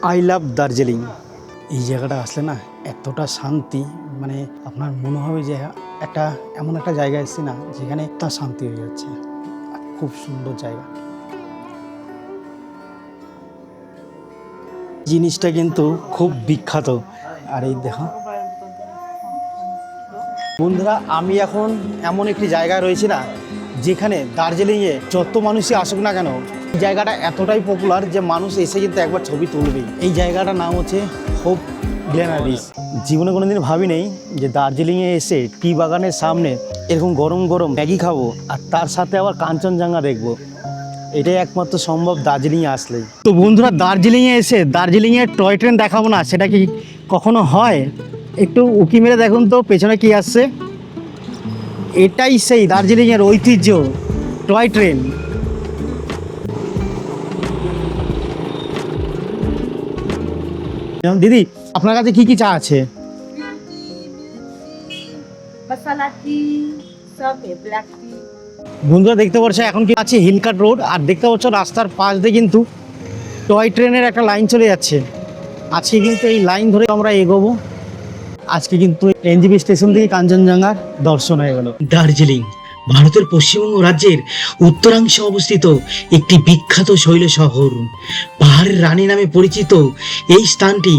I love Darjeeling. এই জায়গাটা আসলে না এতটা শান্তি, মানে আপনার মনে হবে যে একটা এমন একটা জায়গায় এসেছি না যেখানে একটা শান্তি হয়ে যাচ্ছে। খুব সুন্দর জায়গা। জিনিসটা কিন্তু খুব বিখ্যাত। আর এই দেখো বন্ধুরা, আমি এখন এমন একটি জায়গায় রয়েছি না যেখানে দার্জিলিংয়ে যত মানুষই আসুক না কেন, এই জায়গাটা এতটাই পপুলার যে মানুষ এসে কিন্তু একবার ছবি তুলবেই। এই জায়গাটার নাম হচ্ছে হোপ গ্লেনারিস। জীবনে কোনোদিন ভাবি নেই যে দার্জিলিংয়ে এসে টি বাগানের সামনে এরকম গরম গরম ম্যাগি খাবো আর তার সাথে আবার কাঞ্চনজঙ্ঘা দেখবো। এটাই একমাত্র সম্ভব দার্জিলিংয়ে আসলেই। তো বন্ধুরা, দার্জিলিংয়ে এসে দার্জিলিংয়ের টয় ট্রেন দেখাবো না, সেটা কি কখনো হয়? একটু উকি মেরে দেখুন তো পেছনে কি আসছে। এটাই সেই দার্জিলিংয়ের ঐতিহ্য, টয় ট্রেন। দিদি, আপনার কাছে কি কি চা আছে? मसाला टी सब है, ब्लैक टी। বন্ধুরা দেখতে পাচ্ছ এখন কি আছে হিলকাট রোড, আর দেখতে পাচ্ছ রাস্তার পাশ দিয়ে কিন্তু টয় ট্রেনের একটা লাইন চলে যাচ্ছে। আজকে কিন্তু এই লাইন ধরে আমরা এগোবো। আজকে কিন্তু এনজিবি স্টেশন থেকে কাঞ্চনজঙ্ঘার দর্শন হয়ে গেল। দার্জিলিং ভারতের পশ্চিমবঙ্গ রাজ্যের উত্তরাংশে অবস্থিত একটি বিখ্যাত শৈল শহর। পাহাড়ের রানী নামে পরিচিত এই স্থানটি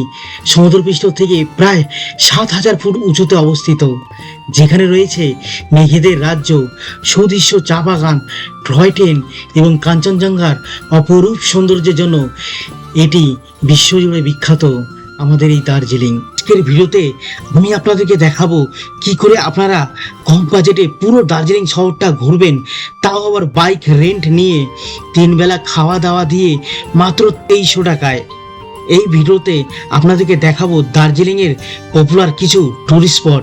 সমুদ্রপৃষ্ঠ থেকে প্রায় 7,000 ফুট উঁচুতে অবস্থিত, যেখানে রয়েছে মেঘেদের রাজ্য, সুদৃশ্য চা বাগান, টয় ট্রেন এবং কাঞ্চনজঙ্ঘার অপরূপ সৌন্দর্যের জন্য এটি বিশ্বজুড়ে বিখ্যাত। আমাদের এই দার্জিলিং আজকের ভিডিওতে আমি আপনাদেরকে দেখাবো কি করে আপনারা কম বাজেটে পুরো দার্জিলিং শহরটা ঘুরবেন, তাও আবার বাইক রেন্ট নিয়ে 3 বেলা খাওয়া দাওয়া দিয়ে মাত্র 2300 টাকায়। এই ভিডিওতে আপনাদেরকে দেখাবো দার্জিলিংয়ের পপুলার কিছু টুরিস্ট স্পট,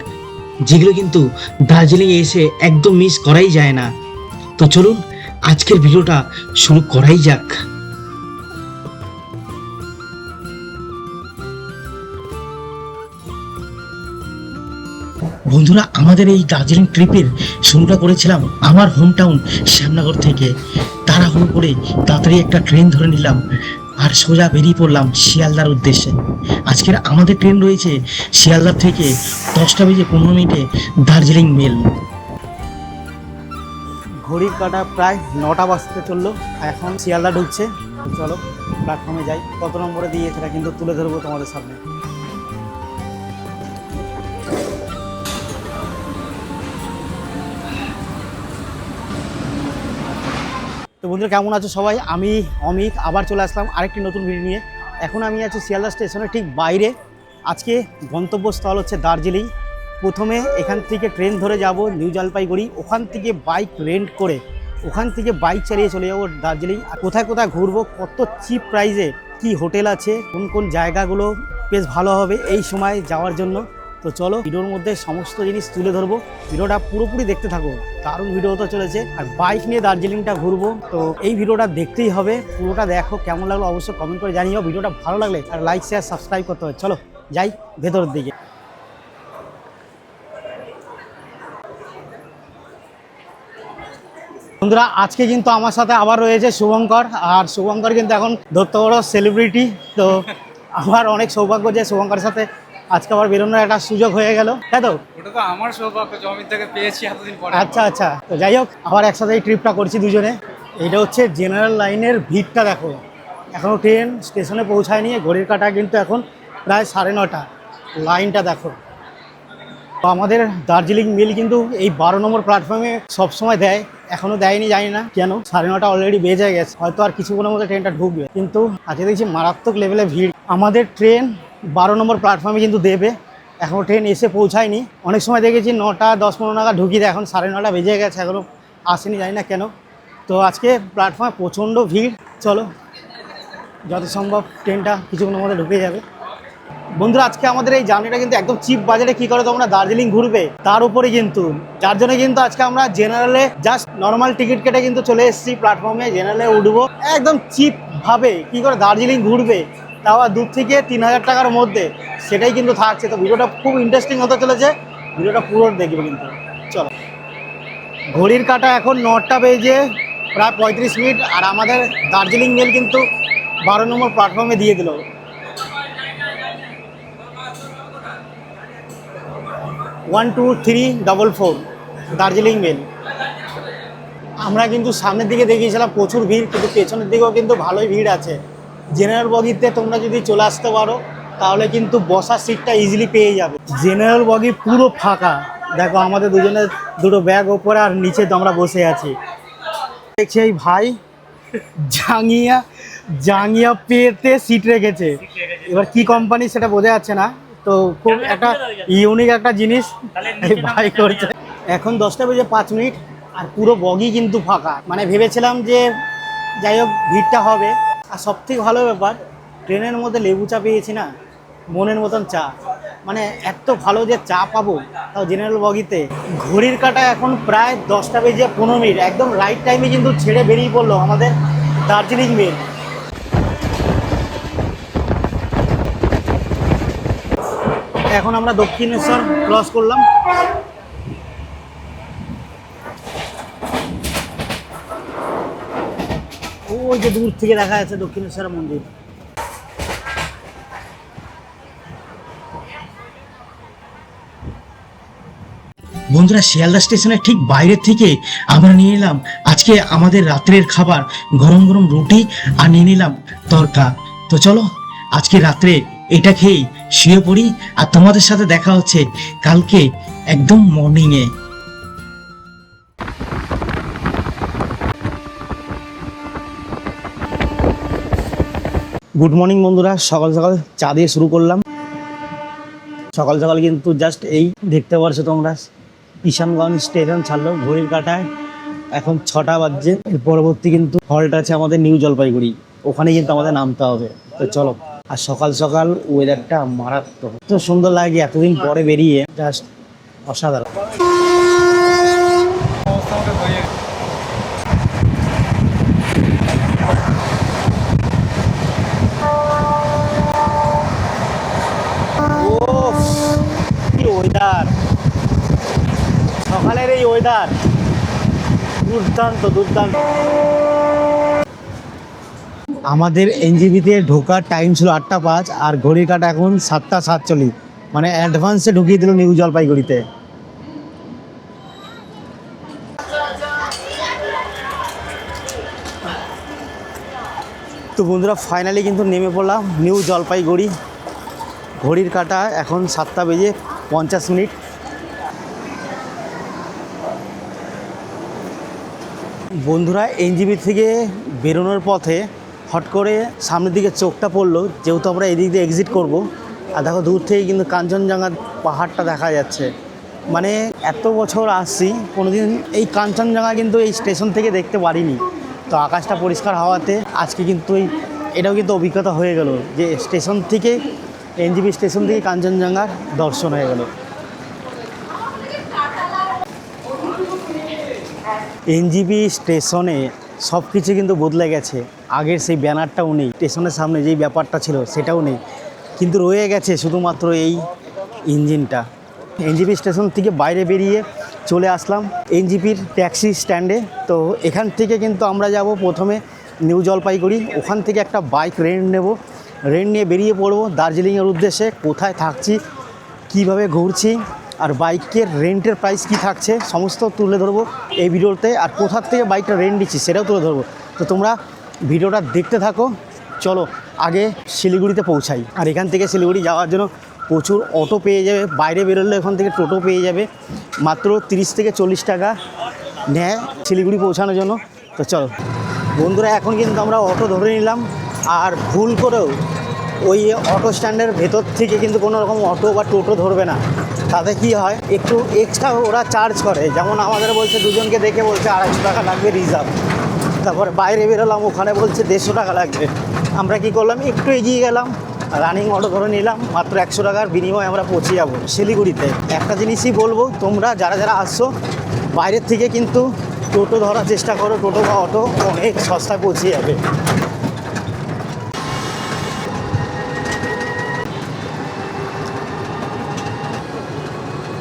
যেগুলো কিন্তু দার্জিলিংয়ে এসে একদম মিস করাই যায় না। তো চলুন আজকের ভিডিওটা শুরু করাই যাক। বন্ধুরা, আমাদের এই দার্জিলিং ট্রিপের শুরুটা করেছিলাম আমার হোম টাউন শ্যামনগর থেকে। তাড়াহুড়ো করে তাড়াতাড়ি একটা ট্রেন ধরে নিলাম আর সোজা বেরিয়ে পড়লাম শিয়ালদার উদ্দেশ্যে। আজকের আমাদের ট্রেন রয়েছে শিয়ালদার থেকে 10:15 দার্জিলিং মেল। ঘড়ির কাঁটা প্রায় 9টা বাজতে চললো, এখন শিয়ালদা ঢুকছে। চলো প্ল্যাটফর্মে যাই, কত নম্বরে দিয়ে সেটা কিন্তু তুলে ধরবো তোমাদের সামনে। তো বন্ধুরা, কেমন আছো সবাই? আমি অমিত আবার চলে আসলাম আরেকটি নতুন ভিডিও নিয়ে। এখন আমি আছি শিয়ালদা স্টেশনের ঠিক বাইরে। আজকে গন্তব্যস্থল হচ্ছে দার্জিলিং। প্রথমে এখান থেকে ট্রেন ধরে যাব নিউ জলপাইগুড়ি, ওখান থেকে বাইক রেন্ট করে ওখান থেকে বাইক চালিয়ে চলে যাবো দার্জিলিং। আর কোথায় কোথায় ঘুরবো, কত চিপ প্রাইসে কি হোটেল আছে, কোন কোন জায়গাগুলো বেশ ভালো হবে এই সময় যাওয়ার জন্য। তো চলো ভিডিওর মধ্যে সমস্ত জিনিস তুলে ধরবো, ভিডিওটা পুরোপুরি দেখতে থাকো। দারুণ ভিডিও তো চলেছে, আর বাইক নিয়ে দার্জিলিংটা ঘুরবো, তো এই ভিডিওটা দেখতেই হবে। পুরোটা দেখো, কেমন লাগলো অবশ্যই কমেন্ট করে জানিও। ভিডিওটা ভালো লাগলে আর লাইক শেয়ার সাবস্ক্রাইব করতে হবে। চলো যাই ভেতরের দিকে। বন্ধুরা, আজকে কিন্তু আমার সাথে আবার রয়েছে শুভঙ্কর, আর শুভঙ্কর কিন্তু এখন ধরতে বড় সেলিব্রিটি। তো আমার অনেক সৌভাগ্য যে শুভঙ্করের সাথে আজকে আবার বেরোনোর একটা সুযোগ হয়ে গেল, তাই তো? ওটা তো আমার সৌভাগ্য, জমির থেকে পেয়েছি এতদিন পরে। আচ্ছা আচ্ছা, তো যাই হোক, আবার একসাথে এই ট্রিপটা করছি দুজনে। এটা হচ্ছে জেনারেল লাইনের ভিড়টা দেখো, এখনও ট্রেন স্টেশনে পৌঁছায়নি। ঘড়ির কাঁটা কিন্তু এখন প্রায় 9:30। লাইনটা দেখো। তো আমাদের দার্জিলিং মেল কিন্তু এই 12 নম্বর প্ল্যাটফর্মে সবসময় দেয়, এখনও দেয়নি, জানি না কেন। 9:30 অলরেডি বেজে গেছে, হয়তো আর কিছুক্ষণের মধ্যে ট্রেনটা ঢুকবে। কিন্তু আজকে দেখছি মারাত্মক লেভেলে ভিড়। আমাদের ট্রেন 12 নম্বর প্ল্যাটফর্মে কিন্তু দেবে, এখনও ট্রেন এসে পৌঁছায়নি। অনেক সময় দেখেছি 9:10-15 নাগাদ ঢুকিয়ে দেয়, এখন 9:30 বেজে গেছে, এখনও আসেনি, জানি না কেন। তো আজকে প্ল্যাটফর্মে প্রচণ্ড ভিড়। চলো যত সম্ভব ট্রেনটা কিছুক্ষণের মধ্যে ঢুকে যাবে। বন্ধুরা, আজকে আমাদের এই জার্নিটা কিন্তু একদম চিপ বাজেটে কী করে তোমরা দার্জিলিং ঘুরবে তার উপরে কিন্তু, যার জন্য কিন্তু আজকে আমরা জেনারেলে জাস্ট নর্মাল টিকিট কেটে কিন্তু চলে এসেছি প্ল্যাটফর্মে। জেনারেলে উঠবো, একদম চিপভাবে কী করে দার্জিলিং ঘুরবে, তাও 2 থেকে 3,000 টাকার মধ্যে, সেটাই কিন্তু থাকছে। তো ভিডিওটা খুব ইন্টারেস্টিং হতে চলেছে, ভিডিওটা পুরো দেখবে কিন্তু। চলো, ঘড়ির কাঁটা এখন 9টা বেজে প্রায় 35 মিনিট, আর আমাদের দার্জিলিং মেল কিন্তু 12 নম্বর প্ল্যাটফর্মে দিয়ে দিল। 12344 দার্জিলিং মেল। আমরা কিন্তু সামনের দিকে দেখিয়েছিলাম প্রচুর ভিড়, কিন্তু পেছনের দিকেও কিন্তু ভালোই ভিড় আছে। জেনারেল বগিতে তোমরা যদি চলে আসতে পারো তাহলে কিন্তু বসার সিটটা ইজিলি পেয়ে যাবে। জেনারেল বগি পুরো ফাঁকা, দেখো আমাদের দুজনের দুটো ব্যাগ ওপরে আর নিচে তো আমরা বসে আছি। দেখছি এই ভাই জাঙ্গিয়া পেতে সিট রেখেছে, এবার কি কোম্পানি সেটা বোঝা যাচ্ছে না। তো খুব একটা ইউনিক একটা জিনিস এই ভাই করছে। এখন 10:05 আর পুরো বগি কিন্তু ফাঁকা। মানে ভেবেছিলাম যে যাই হোক ভিড়টা হবে। আর সবথেকে ভালো ব্যাপার, ট্রেনের মধ্যে লেবু চা পেয়েছি না, মনের মতন চা। মানে এত ভালো যে চা পাবো তাও জেনারেল বগিতে। ঘড়ির কাঁটা এখন প্রায় 10:15, একদম রাইট টাইমে কিন্তু ছেড়ে বেরিয়ে পড়লো আমাদের দার্জিলিং মেল। এখন আমরা দক্ষিণেশ্বর ক্রস করলাম। ওই যে দূর থেকে দেখা যাচ্ছে দক্ষিণেশ্বর মন্দির। বন্ধুরা, শিয়ালদা স্টেশনের ঠিক বাইরে থেকে আমরা নিয়ে নিলাম আজকে আমাদের রাত্রের খাবার, গরম গরম রুটি আর নিয়ে নিলাম তরকা। তো চলো আজকে রাত্রে এটা খেয়েই শুয়ে পড়ি, আর তোমাদের সাথে দেখা হচ্ছে কালকে একদম মর্নিংয়ে। গুড মর্নিং বন্ধুরা, সকাল সকাল চা দিয়ে শুরু করলাম। সকাল সকাল কিন্তু জাস্ট এই দেখতে পারছো তোমরা, কিষানগঞ্জ স্টেশন ছাড়লো ঘড়ির কাঁটায় এখন 6টা বাজছে। এর পরবর্তী কিন্তু হল্ট আছে আমাদের নিউ জলপাইগুড়ি, ওখানে কিন্তু আমাদের নামতে হবে। তো চলো। আর সকাল সকাল ওয়েদারটা মারাত্মক, তো সুন্দর লাগে এতদিন পরে বেরিয়ে, জাস্ট অসাধারণ। কি ওয়েদার, সকালের এই ওয়েদার দুর্দান্ত দুর্দান্ত। আমাদের এনজিবিতে ঢোকার টাইম ছিল 8:05 আর ঘড়ির কাঁটা এখন 7:47, মানে অ্যাডভান্সে ঢুকিয়ে দিল নিউ জলপাইগুড়িতে। তো বন্ধুরা ফাইনালি কিন্তু নেমে পড়লাম নিউ জলপাইগুড়ি। ঘড়ির কাঁটা এখন 7:50। বন্ধুরা এনজিবি থেকে বেরোনোর পথে হট করে সামনের দিকে চোখটা পড়লো, যেহেতু আমরা এদিক দিয়ে এক্সিট করব। আর দেখো দূর থেকে কিন্তু কাঞ্চনজঙ্ঘার পাহাড়টা দেখা যাচ্ছে। মানে এত বছর আসছি কোনোদিন এই কাঞ্চনজঙ্ঘা কিন্তু এই স্টেশন থেকে দেখতে পারিনি। তো আকাশটা পরিষ্কার হওয়াতে আজকে কিন্তু এটাও কিন্তু অভিজ্ঞতা হয়ে গেল যে স্টেশন থেকে, এনজিবি স্টেশন থেকে কাঞ্চনজঙ্ঘার দর্শন হয়ে গেল। এনজিবি স্টেশনে সব কিছু কিন্তু বদলে গেছে। আগের সেই ব্যানারটাও নেই, স্টেশনের সামনে যেই ব্যাপারটা ছিল সেটাও নেই, কিন্তু রয়ে গেছে শুধুমাত্র এই ইঞ্জিনটা। এনজিবি স্টেশন থেকে বাইরে বেরিয়ে চলে আসলাম এনজিপির ট্যাক্সি স্ট্যান্ডে। তো এখান থেকে কিন্তু আমরা যাব প্রথমে নিউ জলপাইগুড়ি, ওখান থেকে একটা বাইক রেন্ট নেব, রেন্ট নিয়ে বেরিয়ে পড়বো দার্জিলিংয়ের উদ্দেশ্যে। কোথায় থাকছি, কিভাবে ঘুরছি, আর বাইকের রেন্টের প্রাইস কি থাকছে সমস্ত তুলে ধরবো এই ভিডিওতে। আর কোথার থেকে বাইকটা রেন্ট দিচ্ছি সেটাও তুলে ধরবো। তো তোমরা ভিডিওটা দেখতে থাকো। চলো আগে শিলিগুড়িতে পৌঁছাই। আর এখান থেকে শিলিগুড়ি যাওয়ার জন্য প্রচুর অটো পেয়ে যাবে, বাইরে বেরোলে এখান থেকে টোটো পেয়ে যাবে, মাত্র 30 থেকে 40 টাকা নেয় শিলিগুড়ি পৌঁছানোর জন্য। তো চলো বন্ধুরা, এখন কিন্তু আমরা অটো ধরে নিলাম। আর ভুল করেও ওই অটো স্ট্যান্ডের ভেতর থেকে কিন্তু কোনো রকম অটো বা টোটো ধরবে না। তাতে কি হয়, একটু এক্সট্রা ওরা চার্জ করে। যেমন আমাদের বলছে দুজনকে দেখে বলছে 250 টাকা লাগবে রিজার্ভ। তারপরে বাইরে বেরোলাম, ওখানে বলছে 150 টাকা লাগবে। আমরা কি করলাম, একটু এগিয়ে গেলাম, রানিং অটো ধরে নিলাম, মাত্র 100 টাকার বিনিময়ে আমরা পৌঁছে যাবো শিলিগুড়িতে। একটা জিনিসই বলবো, তোমরা যারা যারা আসছো বাইরের থেকে কিন্তু টোটো ধরার চেষ্টা করো, টোটো বা অটো অনেক সস্তায় পৌঁছে যাবে।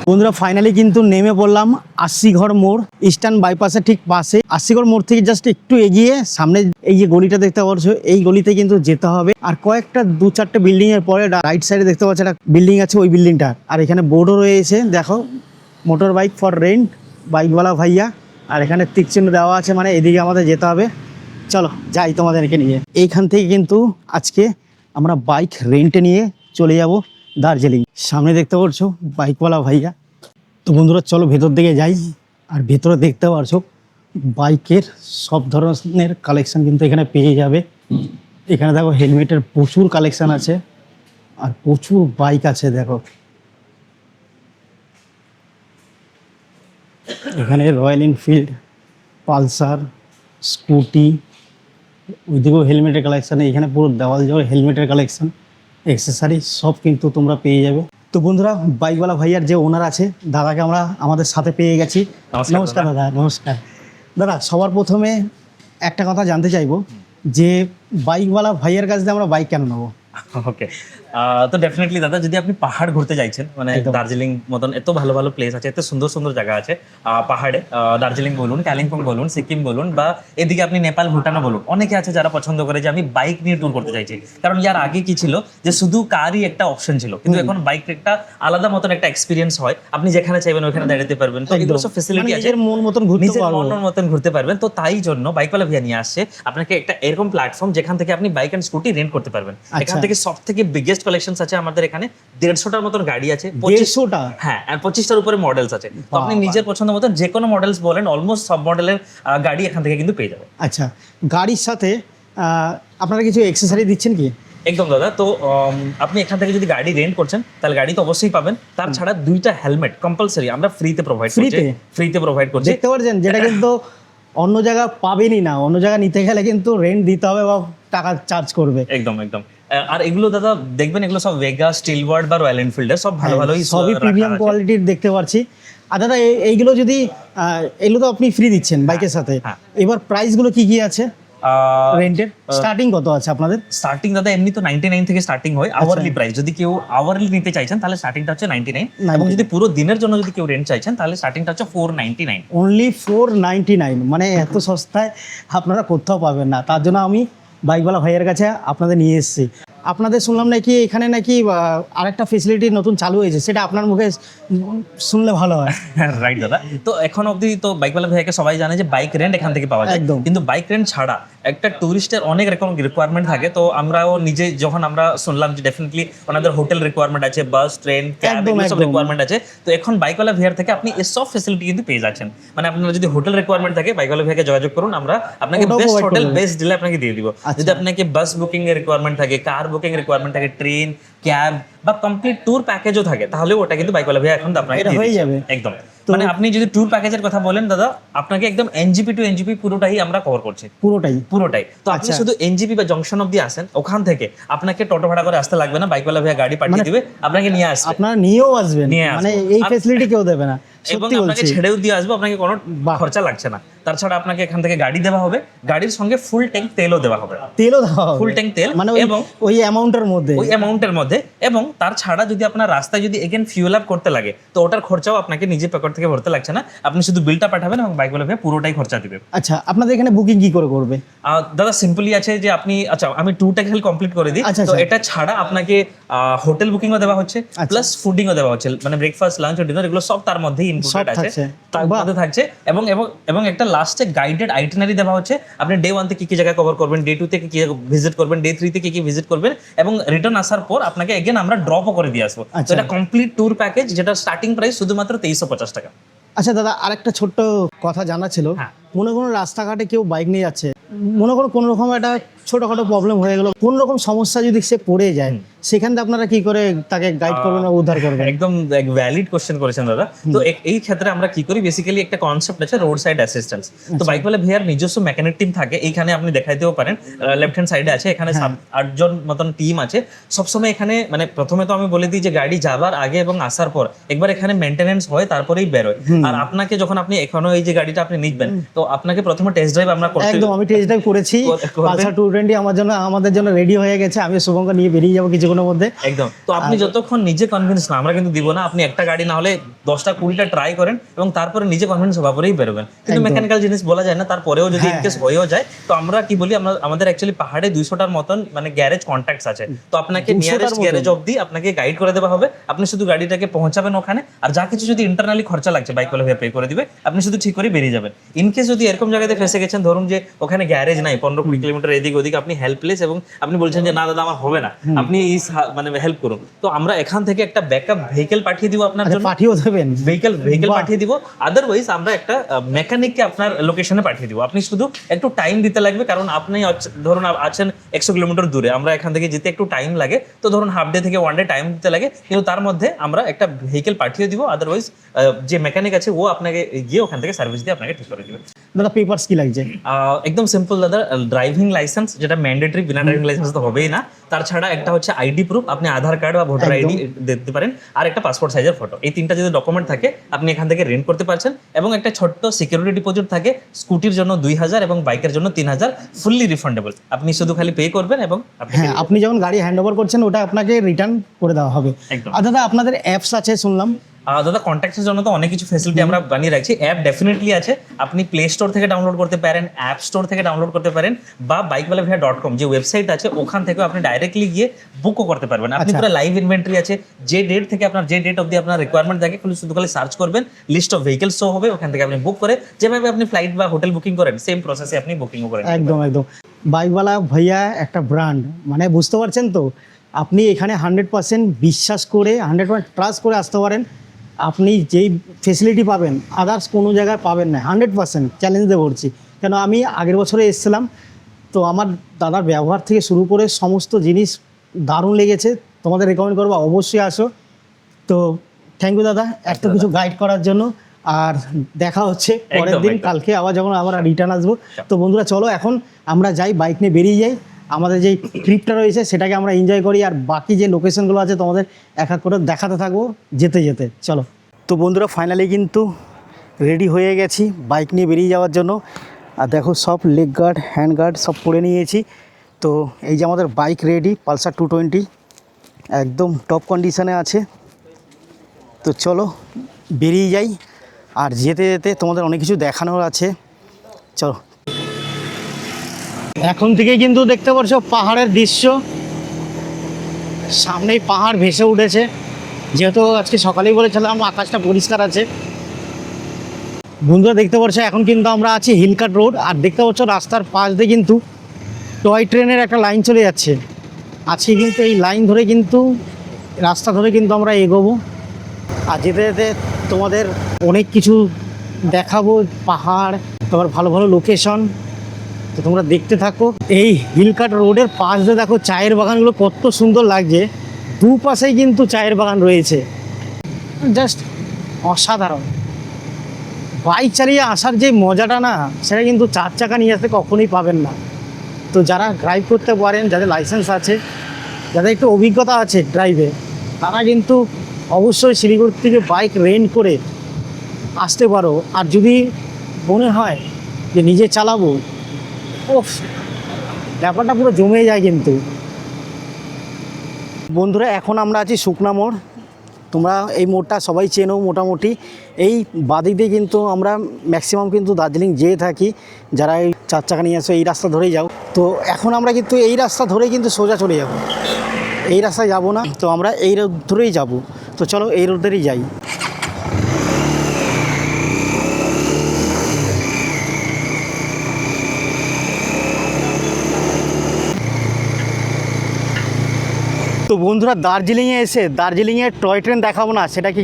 বন্ধুরা ফাইনালি কিন্তু নেমে পড়লাম আশিঘর মোড়, ইস্টার্ন বাইপাসের ঠিক পাশে। আশিঘর মোড় থেকে জাস্ট একটু এগিয়ে সামনে এই যে গলিটা দেখতে পাচ্ছ, এই গলিতে কিন্তু যেতে হবে। আর কয়েকটা 2-4টে বিল্ডিং এর পরে রাইট সাইডে দেখতে পাচ্ছ একটা বিল্ডিং আছে, ওই বিল্ডিংটা। আর এখানে বোর্ডও রয়েছে, দেখো মোটর বাইক ফর রেন্ট, বাইকওয়ালা ভাইয়া। আর এখানে টিক চিহ্ন দেওয়া আছে, মানে এদিকে আমাদের যেতে হবে। চলো যাই তোমাদেরকে নিয়ে। এইখান থেকে কিন্তু আজকে আমরা বাইক রেন্টে নিয়ে চলে যাব দার্জিলিং। সামনে দেখতে পাচ্ছো বাইকওয়ালা ভাইয়া। তো বন্ধুরা চলো ভেতর দিকে যাই। আর ভেতরে দেখতে পাচ্ছো বাইকের সব ধরনের কালেকশন কিন্তু এখানে পেয়ে যাবে। এখানে দেখো হেলমেটের প্রচুর কালেকশন আছে, আর প্রচুর বাইক আছে। দেখো এখানে রয়্যাল এনফিল্ড, পালসার, স্কুটি, ওইদিকেও হেলমেটের কালেকশান। এখানে পুরো দেওয়াল জোড়া হেলমেটের কালেকশান, অ্যাক্সেসরি সব কিন্তু তোমরা পেয়ে যাবে। তো বন্ধুরা বাইকওয়ালা ভাইয়ার যে ওনার আছে দাদাকে আমরা আমাদের সাথে পেয়ে গেছি। নমস্কার দাদা। নমস্কার দাদা। সবার প্রথমে একটা কথা জানতে চাইবো যে বাইকওয়ালা ভাইয়ার কাছ থেকে আমরা বাইক কেন নেবো? ওকে, তো ডেফিনেটলি দাদা, যদি আপনি পাহাড় ঘুরতে চাইছেন, মানে দার্জিলিং মতন এত ভালো ভালো প্লেস আছে, এত সুন্দর সুন্দর জায়গা আছে পাহাড়ে, দার্জিলিং বলুন, কালিম্পং বলুন, সিকিম বলুন, বা এদিকে আপনি নেপাল ভুটানও বলুন, অনেকে আছে যারা পছন্দ করে যে আমি বাইক নিয়ে ট্যুর করতে চাইছি। কারণ ইয়ার আগে কি ছিল যে শুধু কারই একটা অপশন ছিল, কিন্তু এখন বাইক একটা আলাদা মতন একটা এক্সপিরিয়েন্স হয়। আপনি যেখানে চাইবেন ওখানে দাঁড়াতে পারবেন, তো এগুলো সব ফেসিলিটি আছে, নিজের মন মতন ঘুরতে নিজের পারবো, মনের মতন ঘুরতে পারবেন। তো তাই জন্য বাইকওয়ালা ভাইয়া নিয়ে আসছে আপনাকে একটা এরকম প্ল্যাটফর্ম যেখান থেকে আপনি বাইক এন্ড স্কুটি রেন্ট করতে পারবেন। এখান থেকে সব থেকে বিগেস্ট কালেকশনস আছে আমাদের এখানে। 150টার মতন গাড়ি আছে, 150টা? হ্যাঁ, আর 25টার উপরে মডেলস আছে। তো আপনি নিজের পছন্দ মতন যে কোনো মডেলস বলেন, অলমোস্ট সব মডেলের গাড়ি এখান থেকে কিন্তু পেয়ে যাবেন। আচ্ছা, গাড়ির সাথে আপনারা কিছু অ্যাক্সেসরি দিচ্ছেন কি? একদম দাদা। তো আপনি এখান থেকে যদি গাড়ি রেন্ট করছেন তাহলে গাড়ি তো অবশ্যই পাবেন। তার ছাড়া 2টা হেলমেট কম্পালসরি আমরা ফ্রিতে প্রোভাইড করছি। দেখতে পাচ্ছেন, যেটা কিন্তু অন্য জায়গা পাবেনই না। অন্য জায়গা নিতে গেলে কিন্তু রেন্ট দিতে হবে বা টাকা চার্জ করবে। একদম একদম। আর এগুলো দাদা দেখবেন, এগুলো সব ভেগা, স্টিলওয়ার্ড বা রয়্যাল এনফিল্ডের সব ভালো ভালোই, সবই প্রিমিয়াম কোয়ালিটির দেখতে পাচ্ছি। আর দাদা এইগুলো যদি এগুলো তো আপনি ফ্রি দিচ্ছেন বাইকের সাথে, এবার প্রাইসগুলো কি কি আছে রেন্টের? স্টার্টিং কত আছে আপনাদের? স্টার্টিং দাদা এমনি তো 99 থেকে স্টার্টিং হয় আওয়ারলি প্রাইস। যদি কেউ আওয়ারলি নিতে চাইছেন তাহলে স্টার্টিংটা হচ্ছে 99, এবং যদি পুরো দিনের জন্য যদি কেউ রেন্ট চাইছেন তাহলে স্টার্টিংটা হচ্ছে 499। অনলি 499, মানে এত সস্তায় আপনারা কোথাও পাবেন না। তার জন্য আমি বাইকওয়ালা ভাইয়ের কাছে আপনাদের নিয়ে এসেছি। আপনাদের শুনলাম নাকি এখানে নাকি আরেকটা ফেসিলিটি নতুন চালু হয়েছে, সেটা আপনার মুখে শুনলে ভালো হয়। রাইট দাদা। তো এখন অবধি তো বাইকওয়ালা ভাইয়াকে সবাই জানে যে বাইক রেন্ট এখান থেকে পাওয়া যায়, কিন্তু বাইক রেন্ট ছাড়া একটা টুরিস্টের অনেক রকম রিকোয়ারমেন্ট থাকে। তো আমরাও নিজে যখন আমরা শুনলাম যে ডেফিনেটলি ওনাদের হোটেল রিকোয়ারমেন্ট আছে, বাস, ট্রেন, ক্যাব, এগুলো সব রিকোয়ারমেন্ট আছে। তো এখন বাইকওয়ালা ভাইয়ার থেকে আপনি এই সব ফেসিলিটি কিন্তু পেয়ে যাচ্ছেন। মানে আপনারা যদি হোটেল রিকোয়ারমেন্ট থাকে বাইকওয়ালা ভাইয়াকে যোগাযোগ করুন, আমরা আপনাকে বেস্ট হোটেল, বেস্ট ডিলে আপনাকে দিয়ে দিব। যদি আপনাকে বাস বুকিং এর রিকোয়ারমেন্ট থাকে, কার বুকিং এর রিকোয়ারমেন্ট থাকে, ট্রেন, ক্যাব বা কমপ্লিট ট্যুর প্যাকেজও থাকে, তাহলে ওটা কিন্তু বাইকওয়ালা ভাইয়া এখন আপনাকে হয়ে যাবে। একদম। মানে আপনি যদি ট্যুর প্যাকেজের কথা বলেন দাদা, আপনাকে একদম এনজিপি টু এনজিপি পুরোটাই আমরা কভার করছি, পুরোটাই। তো আপনি শুধু এনজিপি বা জংশন অবধি আসেন, ওখান থেকে আপনাকে টোটো ভাড়া করে আসতে লাগবে না, বাইকওয়ালা ভাইয়া গাড়ি পাঠিয়ে দিবে, আপনাকে নিয়ে আসবে। আপনারা নিয়েও আসবেন, মানে এই ফ্যাসিলিটি কেউ দেবে না, এবং আপনাকে ছেড়েও দিয়ে আসবো, আপনাকে কোনো খরচা লাগছে না। তাছাড়া আপনাকে এখান থেকে গাড়ি দেওয়া হবে, গাড়ির সঙ্গে ফুল ট্যাঙ্ক তেলও দেওয়া হবে, ফুল ট্যাঙ্ক তেল, মানে এবং ওই অ্যামাউন্টের মধ্যে। এবং তার ছাড়া যদি আপনার রাস্তায় যদি এগেন ফিউল আপ করতে লাগে, তো ওটার খরচাও আপনাকে নিজে পকেট থেকে ভরতে লাগছে না, আপনি শুধু বিলটা পাঠাবেন এবং বাইকওয়ালা ভাইয়া পুরোটাই খরচা দিবে। আচ্ছা, আপনাদের এখানে বুকিং কি করে করবে? দাদা সিম্পলি আছে যে আপনি, আচ্ছা আমি ট্যুরটা খালি কমপ্লিট করে দিই। তো এটা ছাড়া আপনাকে হোটেল বুকিংও দেওয়া হচ্ছে, প্লাস ফুডিংও দেওয়া হচ্ছে, মানে ব্রেকফাস্ট, লাঞ্চ, ডিনার এগুলো সব তার মধ্যেই ইনক্লুডেড আছে, তার মধ্যে থাকছে। এবং একটা লাস্টে গাইডেড আইটিনারি দেওয়া হচ্ছে, আপনি ডে 1 তে কি কি জায়গা কভার করবেন, ডে 2 তে কি কি ভিজিট করবেন, ডে 3 তে কি কি ভিজিট করবেন, এবং রিটার্ন আসার পর আপনাকে এগেন আমরা ড্রপও করে দিয়ে আসবো। তো এটা কমপ্লিট ট্যুর প্যাকেজ, যেটা স্টার্টিং প্রাইস শুধুমাত্র 2350 টাকা। আচ্ছা দাদা, আরেকটা ছোট্ট কথা জানা ছিল, মনে কোনো রাস্তাঘাটে কেউ বাইক নিয়ে যাচ্ছে, মনে করো কোনো রকম একটা ছোটখাটো প্রবলেম হয়ে গেল, কোন রকম সমস্যা যদি সে পড়ে যায়, সেখান থেকে আপনারা কি করে তাকে গাইড করবেন বা উদ্ধার করবেন? একদম ভ্যালিড কোশ্চেন করেছেন দাদা। তো এই ক্ষেত্রে আমরা কি করি, বেসিক্যালি একটা কনসেপ্ট আছে রোড সাইড অ্যাসিস্ট্যান্স। তো বাইকওয়ালা ভাইয়ার নিজস্ব মেকানিক টিম থাকে, এইখানে আপনি দেখাইতেও পারেন, লেফট হ্যান্ড সাইডে আছে, এখানে 7-8 জন মতন টিম আছে সবসময় এখানে। মানে প্রথমে তো আমি বলে দিই যে গাড়ি যাবার আগে এবং আসার পর একবার এখানে মেইনটেনেন্স হয়, তারপরেই বেরোয়। আর আপনাকে যখন আপনি এখনো এই যে গাড়িটা আপনি নিবেন, তো আপনাকে প্রথমে টেস্ট ড্রাইভ আমরা করতে, একদম আমি টেস্ট ড্রাইভ করেছি, পালসার 2 220 আমাদের জন্য রেডি হয়ে গেছে। আমি শুভঙ্কর নিয়ে বেরিয়ে যাবো কিছুক্ষণের মধ্যে। একদম। তো আপনি যতক্ষণ নিজে কনভিন্স না, আমরা কিন্তু দিব না। আপনি একটা গাড়ি না হলে 10টা 20টা ট্রাই করেন এবং তারপরে নিজে কনভিন্স হওয়া পরেই বেরোবেন। কিন্তু মেকানিক্যাল জিনিস বলা যায় না, তারপরেও যদি ইনকেস হয়েও যায়, তো আমরা কি বলি, আমাদের অ্যাকচুয়ালি পাহাড়ে 200টার মতন মানে গ্যারেজ কন্ট্যাক্টস আছে। তো আপনাকে নিয়ারেস্ট গ্যারেজ অবধি আপনাকে গাইড করে দেওয়া হবে। আপনি শুধু গাড়িটাকে পৌঁছাবেন ওখানে, আর যা কিছু যদি ইন্টারনালি খরচা লাগছে বাইক ওয়ালা পে করে দিবে, আপনি শুধু ঠিক করে বেরিয়ে যাবেন। ইনকেস যদি এরকম জায়গাতে ফেসে গেছেন, ধরুন যে ওখানে গ্যারেজ নাই, 15-20 কিলোমিটার এদিক ওদিক, আপনি হেল্পলেস এবং আপনি বলছেন যে না দাদা আমার হবে না, আপনি মানে হেল্প করুন, তো আমরা এখান থেকে একটা ব্যাকআপ ভেহিকেল পাঠিয়ে দিব আপনার জন্য। পাঠিয়েও দেবেন ভেহিকেল পাঠিয়ে দিব। আদারওয়াইজ আমরা একটা মেকানিককে আপনার লোকেশনে পাঠিয়ে দিব। আপনি শুধু একটু টাইম দিতে লাগবে, কারণ আপনি ধরুন আছেন 100 কিলোমিটার দূরে, আমরা এখান থেকে যেতে একটু টাইম লাগে, তো ধরুন হাফ ডে থেকে 1 ডে টাইম দিতে লাগে, কিন্তু তার মধ্যে আমরা একটা ভেহিকেল পাঠিয়ে দিব। আদারওয়াইজ যে মেকানিক আছে ও আপনাকে গিয়ে ওখান থেকে সার্ভিস দিয়ে আপনাকে ঠিক করে দিবে। দাদা পেপারস কি লাগছে? একদম সিম্পল দাদা, ড্রাইভিং লাইসেন্স, যেটা ম্যান্ডেটরি, বিনা ড্রাইভিং লাইসেন্স তো হবেই না। তার ছাড়া একটা হচ্ছে আইডি প্রুফ, আপনি আধার কার্ড বা ভোটার আইডি দিতে পারেন, আর একটা পাসপোর্ট সাইজের ফটো। এই 3টা যদি ডকুমেন্ট থাকে আপনি এখান থেকে রেন্ট করতে পারছেন। এবং একটা ছোট্ট সিকিউরিটি ডিপোজিট থাকে, স্কুটির জন্য 2000 এবং বাইকের জন্য 3000, ফুললি রিফান্ডেবল। আপনি শুধু খালি পে করবেন এবং আপনি যখন গাড়ি হ্যান্ড ওভার করছেন ওটা আপনাকে রিটার্ন করে দেওয়া হবে। আর দাদা আপনাদের অ্যাপস আছে শুনলাম? দাদা কন্ট্যাক্টের জন্য তো অনেক কিছু ফ্যাসিলিটি আমরা বানিয়ে রাখছি। অ্যাপ ডেফিনেটলি আছে, আপনি প্লে স্টোর থেকে ডাউনলোড করতে পারেন, অ্যাপ স্টোর থেকে ডাউনলোড করতে পারেন, বা bikewalavia.com যে ওয়েবসাইট আছে ওখান থেকে আপনি ডাইরেক্টলি গিয়ে বুকও করতে পারবেন। আপনি পুরো লাইভ ইনভেন্টরি আছে, যে ডেট থেকে আপনার যে ডেট অবধি আপনার রিকোয়ারমেন্ট থাকে শুধু খালি সার্চ করবেন, লিস্ট অফ ভেহিকেল শো হবে, ওখান থেকে আপনি বুক করে যেভাবে আপনি ফ্লাইট বা হোটেল বুকিং করেন সেম প্রসেসে আপনি বুকিংও করেন। একদম বাইকওয়ালা ভাইয়া একটা ব্র্যান্ড, মানে বুঝতে পারছেন তো, আপনি এখানে 100% বিশ্বাস করে 100% ট্রাস্ট করে আসতে পারেন। আপনি যেই ফেসিলিটি পাবেন আদার্স কোনো জায়গায় পাবেন না, 100% চ্যালেঞ্জ দিয়ে বলছি। কেন আমি আগের বছরে এসেছিলাম, তো আমার দাদার ব্যবহার থেকে শুরু করে সমস্ত জিনিস দারুণ লেগেছে। তোমাদের রেকমেন্ড করবো অবশ্যই আসো। তো থ্যাংক ইউ দাদা এত কিছু গাইড করার জন্য। আর দেখা হচ্ছে পরের দিন, কালকে যখন আবার রিটার্ন আসবো। তো বন্ধুরা চলো এখন আমরা যাই, বাইক নিয়ে বেরিয়ে যাই, আমাদের যে ট্রিপটা রয়েছে সেটাকে আমরা এনজয় করি, আর বাকি যে লোকেশনগুলো আছে তোমাদের এক এক করে দেখাতে থাকবো যেতে যেতে। চলো। তো বন্ধুরা ফাইনালি কিন্তু রেডি হয়ে গেছি বাইক নিয়ে বেরিয়ে যাওয়ার জন্য। আর দেখো সব লেগ গার্ড, হ্যান্ড গার্ড সব পরে নিয়েছি। তো এই যে আমাদের বাইক রেডি, পালসার 220 একদম টপ কন্ডিশনে আছে। তো চলো বেরিয়ে যাই, আর যেতে যেতে তোমাদের অনেক কিছু দেখানোর আছে। চলো। এখন থেকে কিন্তু দেখতে পাচ্ছ পাহাড়ের দৃশ্য, সামনেই পাহাড় ভেসে উঠেছে। যেহেতু আজকে সকালেই বলেছিলাম আকাশটা পরিষ্কার আছে। বন্ধুরা দেখতে পাচ্ছ এখন কিন্তু আমরা আছি হিলকাট রোড, আর দেখতে পাচ্ছ রাস্তার পাশ দিয়ে কিন্তু টয় ট্রেনের একটা লাইন চলে যাচ্ছে। আজকে কিন্তু এই লাইন ধরে কিন্তু রাস্তা ধরে কিন্তু আমরা এগোবো, আর যেতে যেতে তোমাদের অনেক কিছু দেখাবো, পাহাড়, তারপর ভালো ভালো লোকেশন। তো তোমরা দেখতে থাকো। এই হিলকাট রোডের পাশ দিয়ে দেখো চায়ের বাগানগুলো কত সুন্দর লাগছে, দুপাশেই কিন্তু চায়ের বাগান রয়েছে, জাস্ট অসাধারণ। বাইক চালিয়ে আসার যে মজাটা না, সেটা কিন্তু 4 চাকা নিয়ে আসতে কখনোই পাবেন না। তো যারা ড্রাইভ করতে পারেন, যাদের লাইসেন্স আছে, যাদের একটু অভিজ্ঞতা আছে ড্রাইভে, তারা কিন্তু অবশ্যই শিলিগুড়ি থেকে বাইক রেন্ট করে আসতে পারো। আর যদি মনে হয় যে নিজে চালাবো, ওফ, ব্যাপারটা পুরো জমে যায়। কিন্তু বন্ধুরা এখন আমরা আছি শুকনা মোড়, তোমরা এই মোড়টা সবাই চেনো মোটামুটি। এই বাদিক দিয়ে কিন্তু আমরা ম্যাক্সিমাম কিন্তু দার্জিলিং যেয়ে থাকি, যারা এই 4 চাকা নিয়ে আসো এই রাস্তা ধরেই যাও। তো এখন আমরা কিন্তু এই রাস্তা ধরেই কিন্তু সোজা চলে যাব, এই রাস্তায় যাব না, তো আমরা এই রোড ধরেই যাব। তো চলো এই রোডেরই যাই। তো বন্ধুরা দার্জিলিংয়ে এসে দার্জিলিংয়ের টয় ট্রেন দেখাবো না, সেটা কি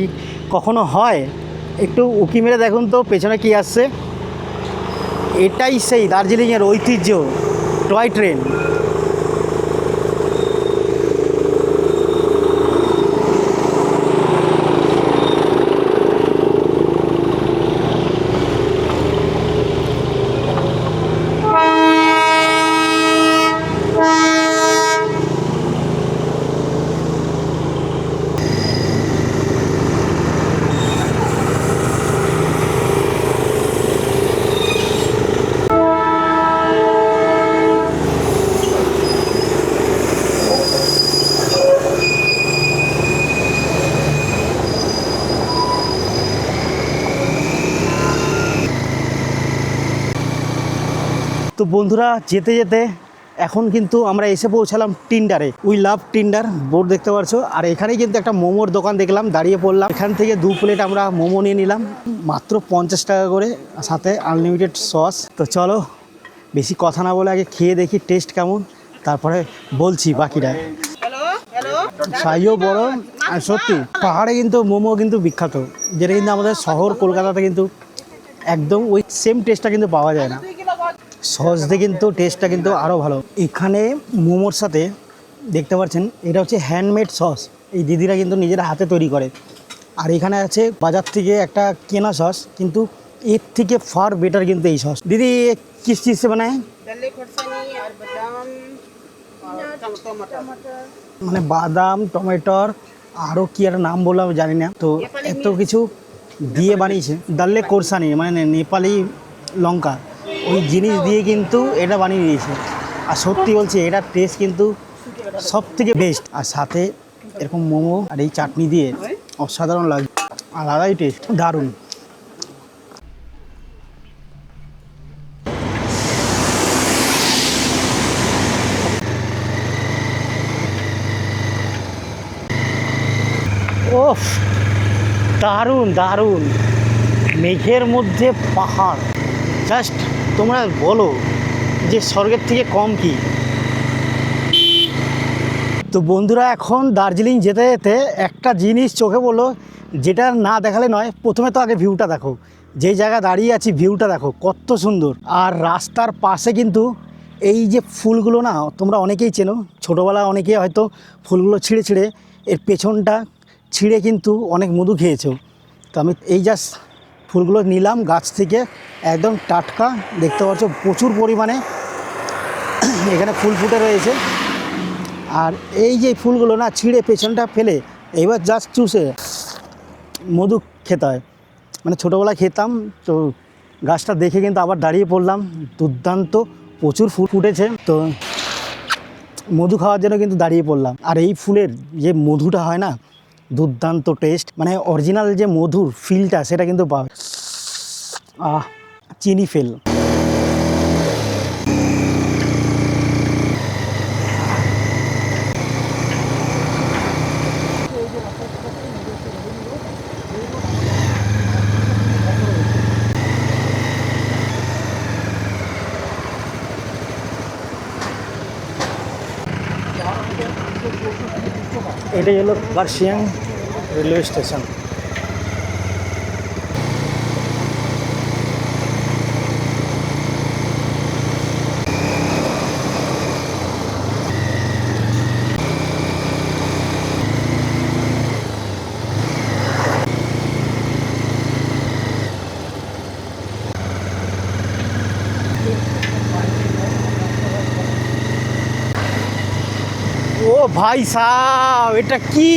কখনো হয়? একটু উঁকি মেরে দেখুন তো পেছনে কি আসছে। এটাই সেই দার্জিলিংয়ের ঐতিহ্য টয় ট্রেন। তো বন্ধুরা যেতে যেতে এখন কিন্তু আমরা এসে পৌঁছালাম টিন্ডারে। উই লাভ টিন্ডার বোর্ড দেখতে পাচ্ছ। আর এখানেই কিন্তু একটা মোমোর দোকান দেখলাম, দাঁড়িয়ে পড়লাম। এখান থেকে 2 প্লেট আমরা মোমো নিয়ে নিলাম, মাত্র 50 টাকা করে, সাথে আনলিমিটেড সস। তো চলো বেশি কথা না বলে আগে খেয়ে দেখি টেস্ট কেমন, তারপরে বলছি বাকিটা। সাইজও বড়, আর সত্যি পাহাড়ে কিন্তু মোমো কিন্তু বিখ্যাত, যেটা কিন্তু আমাদের শহর কলকাতাতে কিন্তু একদম ওই সেম টেস্টটা কিন্তু পাওয়া যায় না। সস দিয়ে কিন্তু টেস্টটা কিন্তু আরও ভালো। এখানে মোমোর সাথে দেখতে পাচ্ছেন এটা হচ্ছে হ্যান্ডমেড সস, এই দিদিরা কিন্তু নিজের হাতে তৈরি করে। আর এখানে আছে বাজার থেকে একটা কেনা সস, কিন্তু এর থেকে ফার বেটার কিন্তু এই সস। দিদি কিস চিজ से बनाए? दल्ले खुरसानी और बादाम और टमाटर। মানে বাদাম, টমেটোর, আরও কি একটা নাম বললাম জানি না, তো এত কিছু দিয়ে বানিয়েছে। দাল্লে কোরসানি মানে নেপালি লঙ্কা, ওই জিনিস দিয়ে কিন্তু এটা বানিয়ে দিয়েছে। আর সত্যি বলছি এটার টেস্ট কিন্তু সব থেকে বেস্ট। আর সাথে এরকম মোমো আর এই চাটনি দিয়ে অসাধারণ লাগে, আলাদাই টেস্ট, দারুণ। ওফ, দারুণ দারুণ। মেঘের মধ্যে পাহাড়, জাস্ট তোমরা বলো যে স্বর্গের থেকে কম কি। তো বন্ধুরা এখন দার্জিলিং যেতে যেতে একটা জিনিস চোখে পড়লো, যেটা না দেখালে নয়। প্রথমে তো আগে ভিউটা দেখো, যেই জায়গায় দাঁড়িয়ে আছি ভিউটা দেখো কত সুন্দর। আর রাস্তার পাশে কিন্তু এই যে ফুলগুলো না, তোমরা অনেকেই চেনো, ছোটোবেলায় অনেকেই হয়তো ফুলগুলো ছিঁড়ে ছিঁড়ে এর পেছনটা ছিঁড়ে কিন্তু অনেক মধু খেয়েছো। তো আমি এই জাস্ট ফুলগুলো নিলাম গাছ থেকে, একদম টাটকা, দেখতে পাচ্ছ প্রচুর পরিমাণে এখানে ফুল ফুটে রয়েছে। আর এই যে ফুলগুলো না ছিঁড়ে পেছনটা ফেলে এবার জাস্ট চুষে মধু খেতে হয়। মানে ছোটোবেলায় খেতাম, তো গাছটা দেখে কিন্তু আবার দাঁড়িয়ে পড়লাম। দুর্দান্ত, প্রচুর ফুল ফুটেছে, তো মধু খাওয়ার জন্য কিন্তু দাঁড়িয়ে পড়লাম। আর এই ফুলের যে মধুটা হয় না, দুর্দান্ত টেস্ট, মানে অরিজিনাল যে মধুর ফিলটা সেটা কিন্তু পাবে। চিনি ফেল। এটাই হলো কার্শিয়াং রেলওয়ে স্টেশন। ও ভাই সাহেব, এটা কি!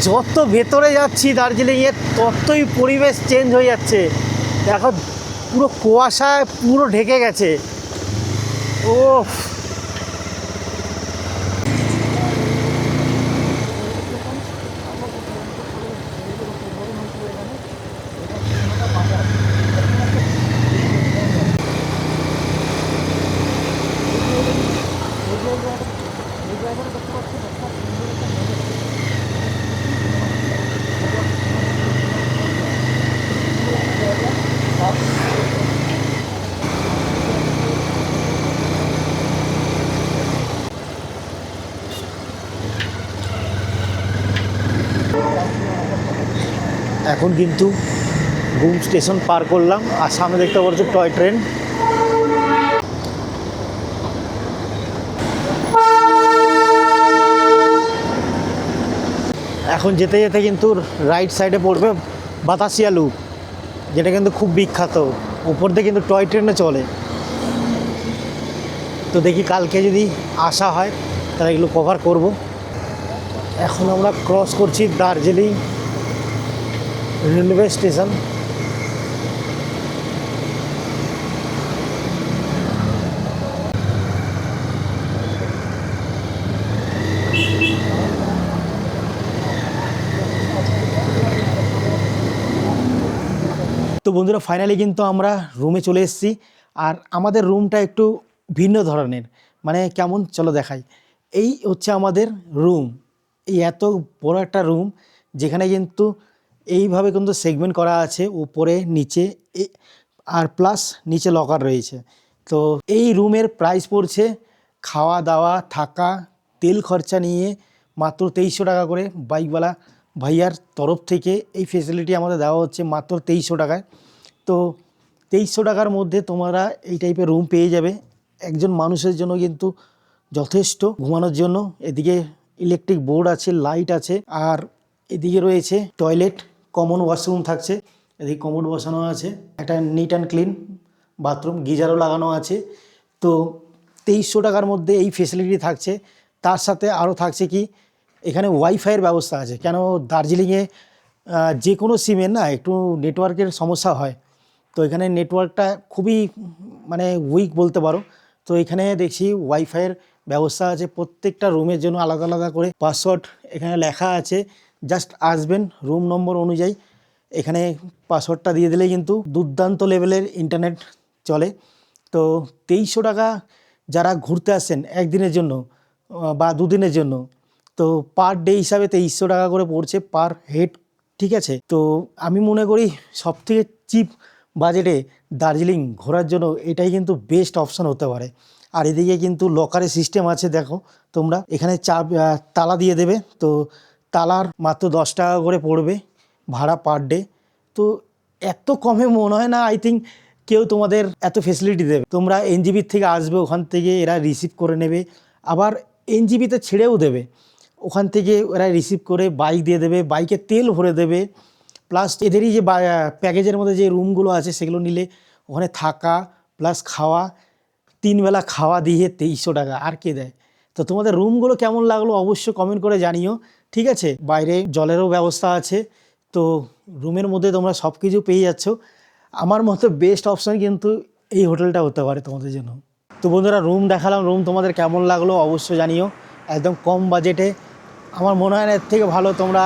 যত ভেতরে যাচ্ছি দার্জিলিংয়ে ততই পরিবেশ চেঞ্জ হয়ে যাচ্ছে। দেখো পুরো কুয়াশায় পুরো ঢেকে গেছে। ও এখন কিন্তু ঘুম স্টেশন পার করলাম, আর সামনে দেখতে পাচ্ছ টয় ট্রেন। এখন যেতে যেতে কিন্তু রাইট সাইডে পড়বে বাতাসিয়া লুপ, যেটা কিন্তু খুব বিখ্যাত। উপর দিয়ে কিন্তু টয় ট্রেনে চলে। তো দেখি কালকে যদি আসা হয় তাহলে এগুলো কভার করব। এখন আমরা ক্রস করছি দার্জিলিং রেলওয়ে স্টেশন। তো বন্ধুরা ফাইনালি কিন্তু আমরা রুমে চলে এসেছি। আর আমাদের রুমটা একটু ভিন্ন ধরনের, মানে কেমন চলো দেখাই। এই হচ্ছে আমাদের রুম, এই এত বড় একটা রুম যেখানে কিন্তু এইভাবে কিন্তু সেগমেন্ট করা আছে, উপরে নিচে আর প্লাস নিচে লকার রয়েছে। তো এই রুমের প্রাইস পড়ছে খাওয়া দাওয়া থাকা তেল খরচা নিয়ে মাত্র 2300 টাকা করে। বাইকওয়ালা ভাইয়ার তরফ থেকে এই ফেসিলিটি আমাদের দেওয়া হচ্ছে মাত্র 2300 টাকায়। তো 2300 টাকার মধ্যে তোমরা এই টাইপের রুম পেয়ে যাবে। একজন মানুষের জন্য কিন্তু যথেষ্ট ঘুমানোর জন্য। এদিকে ইলেকট্রিক বোর্ড আছে, লাইট আছে, আর এদিকে রয়েছে টয়লেট, কমন ওয়াশরুম থাকছে, এদিকে কমোড বসানো আছে, একটা নিট অ্যান্ড ক্লিন বাথরুম, গিজারও লাগানো আছে। তো 2300 টাকার মধ্যে এই ফেসিলিটি থাকছে। তার সাথে আরও থাকছে কি, এখানে ওয়াইফাইয়ের ব্যবস্থা আছে। কেন দার্জিলিংয়ে যে কোনো সিমের না একটু নেটওয়ার্কের সমস্যা হয়, তো এখানে নেটওয়ার্কটা খুবই মানে উইক বলতে পারো। তো এখানে দেখছি ওয়াইফাইয়ের ব্যবস্থা আছে। প্রত্যেকটা রুমের জন্য আলাদা আলাদা করে পাসওয়ার্ড এখানে লেখা আছে। জাস্ট আসবেন রুম নম্বর অনুযায়ী, এখানে পাসওয়ার্ডটা দিয়ে দিলেই কিন্তু দুর্দান্ত লেভেলের ইন্টারনেট চলে। তো 2300 টাকা যারা ঘুরতে আসেন একদিনের জন্য বা দুদিনের জন্য, তো পার ডে হিসাবে 2300 টাকা করে পড়ছে পার হেড, ঠিক আছে। তো আমি মনে করি সবথেকে চিপ বাজেটে দার্জিলিং ঘোরার জন্য এটাই কিন্তু বেস্ট অপশান হতে পারে। আর এদিকে কিন্তু লকারের সিস্টেম আছে, দেখো তোমরা এখানে তালা দিয়ে দেবে। তো তালার মাত্র 10 টাকা করে পড়বে ভাড়া পার ডে। তো এত কমে মনে হয় না আই থিঙ্ক কেউ তোমাদের এত ফেসিলিটি দেবে। তোমরা এনজিবির থেকে আসবে, ওখান থেকে এরা রিসিভ করে নেবে, আবার এনজিবিতে ছেড়েও দেবে। ওখান থেকে এরা রিসিভ করে বাইক দিয়ে দেবে, বাইকে তেল ভরে দেবে, প্লাস এদেরই যে প্যাকেজের মধ্যে যে রুমগুলো আছে সেগুলো নিলে ওখানে থাকা প্লাস খাওয়া, 3 বেলা খাওয়া দিয়ে 2300 টাকা। আর কে দেয়? তো তোমাদের রুমগুলো কেমন লাগলো অবশ্যই কমেন্ট করে জানিও, ঠিক আছে। বাইরে জলেরও ব্যবস্থা আছে। তো রুমের মধ্যে তোমরা সব কিছু পেয়ে যাচ্ছ। আমার মতো বেস্ট অপশান কিন্তু এই হোটেলটা হতে পারে তোমাদের জন্য। তো বন্ধুরা রুম দেখালাম, রুম তোমাদের কেমন লাগলো অবশ্যই জানিও। একদম কম বাজেটে আমার মনে হয় না এর থেকে ভালো তোমরা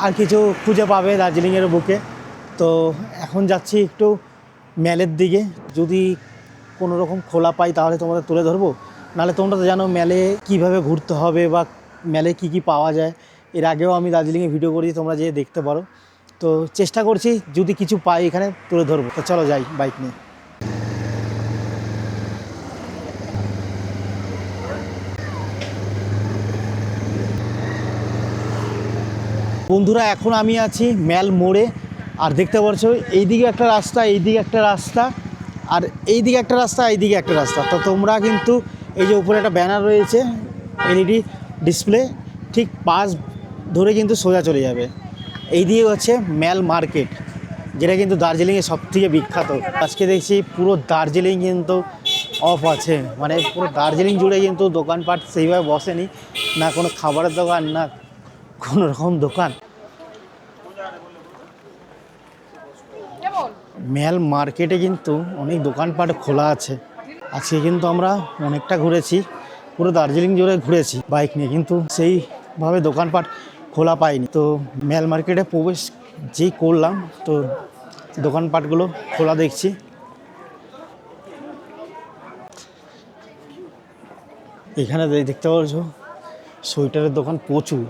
আর কিছু খুঁজে পাবে দার্জিলিংয়ের বুকে। তো এখন যাচ্ছি একটু ম্যালের দিকে, যদি কোনো রকম খোলা পাই তাহলে তোমাদের তুলে ধরবো। নাহলে তোমরা তো জানো ম্যালে কীভাবে ঘুরতে হবে বা ম্যালে কী কী পাওয়া যায়। এর আগেও আমি দার্জিলিংয়ে ভিডিও করেছি, তোমরা যেয়ে দেখতে পারো। তো চেষ্টা করছি যদি কিছু পাই এখানে তুলে ধরবো। তো চলো যাই বাইক নিয়ে। বন্ধুরা এখন আমি আছি ম্যাল মোড়ে, আর দেখতে পাচ্ছ এইদিকে একটা রাস্তা, এইদিকে একটা রাস্তা, আর এইদিকে একটা রাস্তা, এইদিকে একটা রাস্তা। তো তোমরা কিন্তু এই যে উপরে একটা ব্যানার রয়েছে এলইডি ডিসপ্লে, ঠিক পাশ ধরে কিন্তু সোজা চলে যাবে। এইদিকে হচ্ছে ম্যাল মার্কেট, যেটা কিন্তু দার্জিলিংয়ে সবথেকে বিখ্যাত। আজকে দেখছি পুরো দার্জিলিং কিন্তু অফ আছে, মানে পুরো দার্জিলিং জুড়ে কিন্তু দোকানপাট সেইভাবে বসেনি, না কোনো খাবারের দোকান না কোনো রকম দোকান। ম্যাল মার্কেটে কিন্তু অনেক দোকানপাট খোলা আছে। আজকে কিন্তু আমরা অনেকটা ঘুরেছি, পুরো দার্জিলিং জুড়ে ঘুরেছি বাইক নিয়ে, কিন্তু সেইভাবে দোকানপাট খোলা পাইনি। তো ম্যাল মার্কেটে প্রবেশ যেই করলাম, তো দোকানপাটগুলো খোলা দেখছি। এখানে দেখতে পাচ্ছ সোয়েটারের দোকান প্রচুর।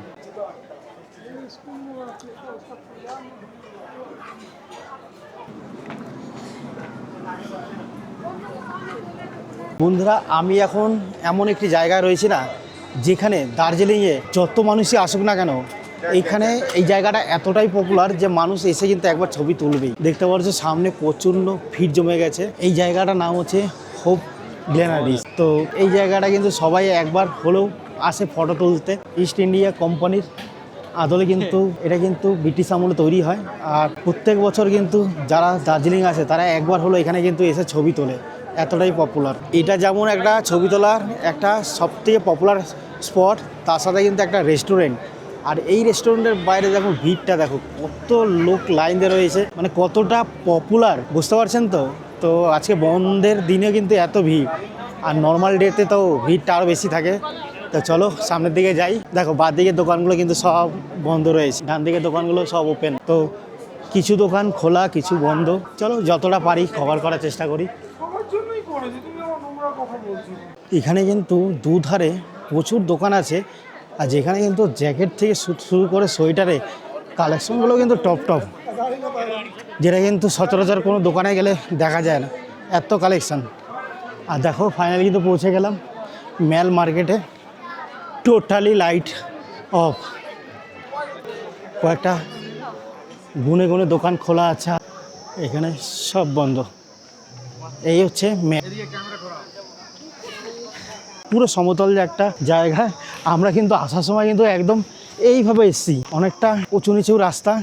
বন্ধুরা আমি এখন এমন একটি জায়গায় রয়েছি না, যেখানে দার্জিলিংয়ে যত মানুষই আসুক না কেন, এইখানে এই জায়গাটা এতটাই পপুলার যে মানুষ এসে কিন্তু একবার ছবি তুলবেই। দেখতে পাচ্ছ সামনে প্রচণ্ড ভিড় জমে গেছে। এই জায়গাটার নাম হচ্ছে হোপ গ্লেনারিস। তো এই জায়গাটা কিন্তু সবাই একবার হলেও আসে ফটো তুলতে। ইস্ট ইন্ডিয়া কোম্পানির আদলে কিন্তু এটা কিন্তু ব্রিটিশ আমলে তৈরি হয়। আর প্রত্যেক বছর কিন্তু যারা দার্জিলিং আসে তারা একবার হলো এখানে কিন্তু এসে ছবি তোলে, এতটাই পপুলার। এটা যেমন একটা ছবি তোলার একটা সবথেকে পপুলার স্পট, তার সাথে কিন্তু একটা রেস্টুরেন্ট। আর এই রেস্টুরেন্টের বাইরে দেখো ভিড়টা, দেখো কত লোক লাইন দিয়ে রয়েছে, মানে কতটা পপুলার, বুঝতে পারছেন তো। তো আজকে বন্ধের দিনে কিন্তু এত ভিড়, আর নর্মাল ডেতে তো ভিড়টা আরও বেশি থাকে। তো চলো সামনের দিকে যাই। দেখো বাঁ দিকের দোকানগুলো কিন্তু সব বন্ধ রয়েছে, ডান দিকের দোকানগুলো সব ওপেন। তো কিছু দোকান খোলা, কিছু বন্ধ। চলো যতটা পারি কভার করার চেষ্টা করি। এখানে কিন্তু দুধারে প্রচুর দোকান আছে, আর যেখানে কিন্তু জ্যাকেট থেকে শুরু করে সোয়েটারে কালেকশনগুলো কিন্তু টপ টপ, যেটা কিন্তু সচরাচর কোনো দোকানে গেলে দেখা যায় না, এত কালেকশন। আর দেখো ফাইনালি কিন্তু পৌঁছে গেলাম ম্যাল মার্কেটে। টোটালি লাইট অফ, কয়েকটা গুনে গুনে দোকান খোলা আছে, এখানে সব বন্ধ। এই হচ্ছে পুরো সমতল যে একটা জায়গা। আমরা কিন্তু আসার সময় কিন্তু একদম এইভাবে এসছি, অনেকটা উঁচু নিচু রাস্তা,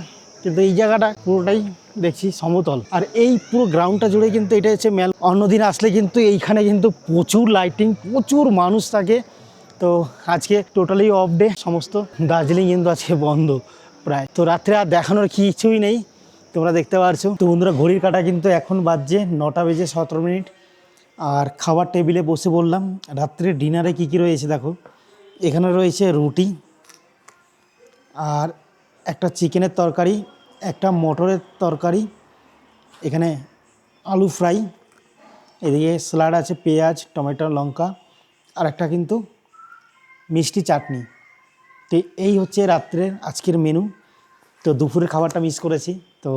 কিন্তু এই জায়গাটা পুরোটাই দেখছি সমতল। আর এই পুরো গ্রাউন্ডটা জুড়ে কিন্তু এটা হচ্ছে মেল। অন্যদিন আসলে কিন্তু এইখানে কিন্তু প্রচুর লাইটিং, প্রচুর মানুষ থাকে। তো আজকে টোটালি অফ ডে, সমস্ত দার্জিলিং কিন্তু আজকে বন্ধ প্রায়। তো রাত্রে আর দেখানোর কিছুই নেই, তোমরা দেখতে পারছো। তো বন্ধুরা ঘড়ির কাঁটা কিন্তু এখন বাজছে 9:17 আর খাবার টেবিলে বসে বললাম। রাত্রে ডিনারে কি কি রয়েছে দেখো, এখানে রয়েছে রুটি আর একটা চিকেনের তরকারি, একটা মটরের তরকারি, এখানে আলু ফ্রাই, এদিকে স্যালাড আছে, পেঁয়াজ টমেটো লঙ্কা, আর একটা কিন্তু মিষ্টি চাটনি। তো এই হচ্ছে রাত্রের আজকের মেনু। তো দুপুরের খাবারটা মিস করেছি, তো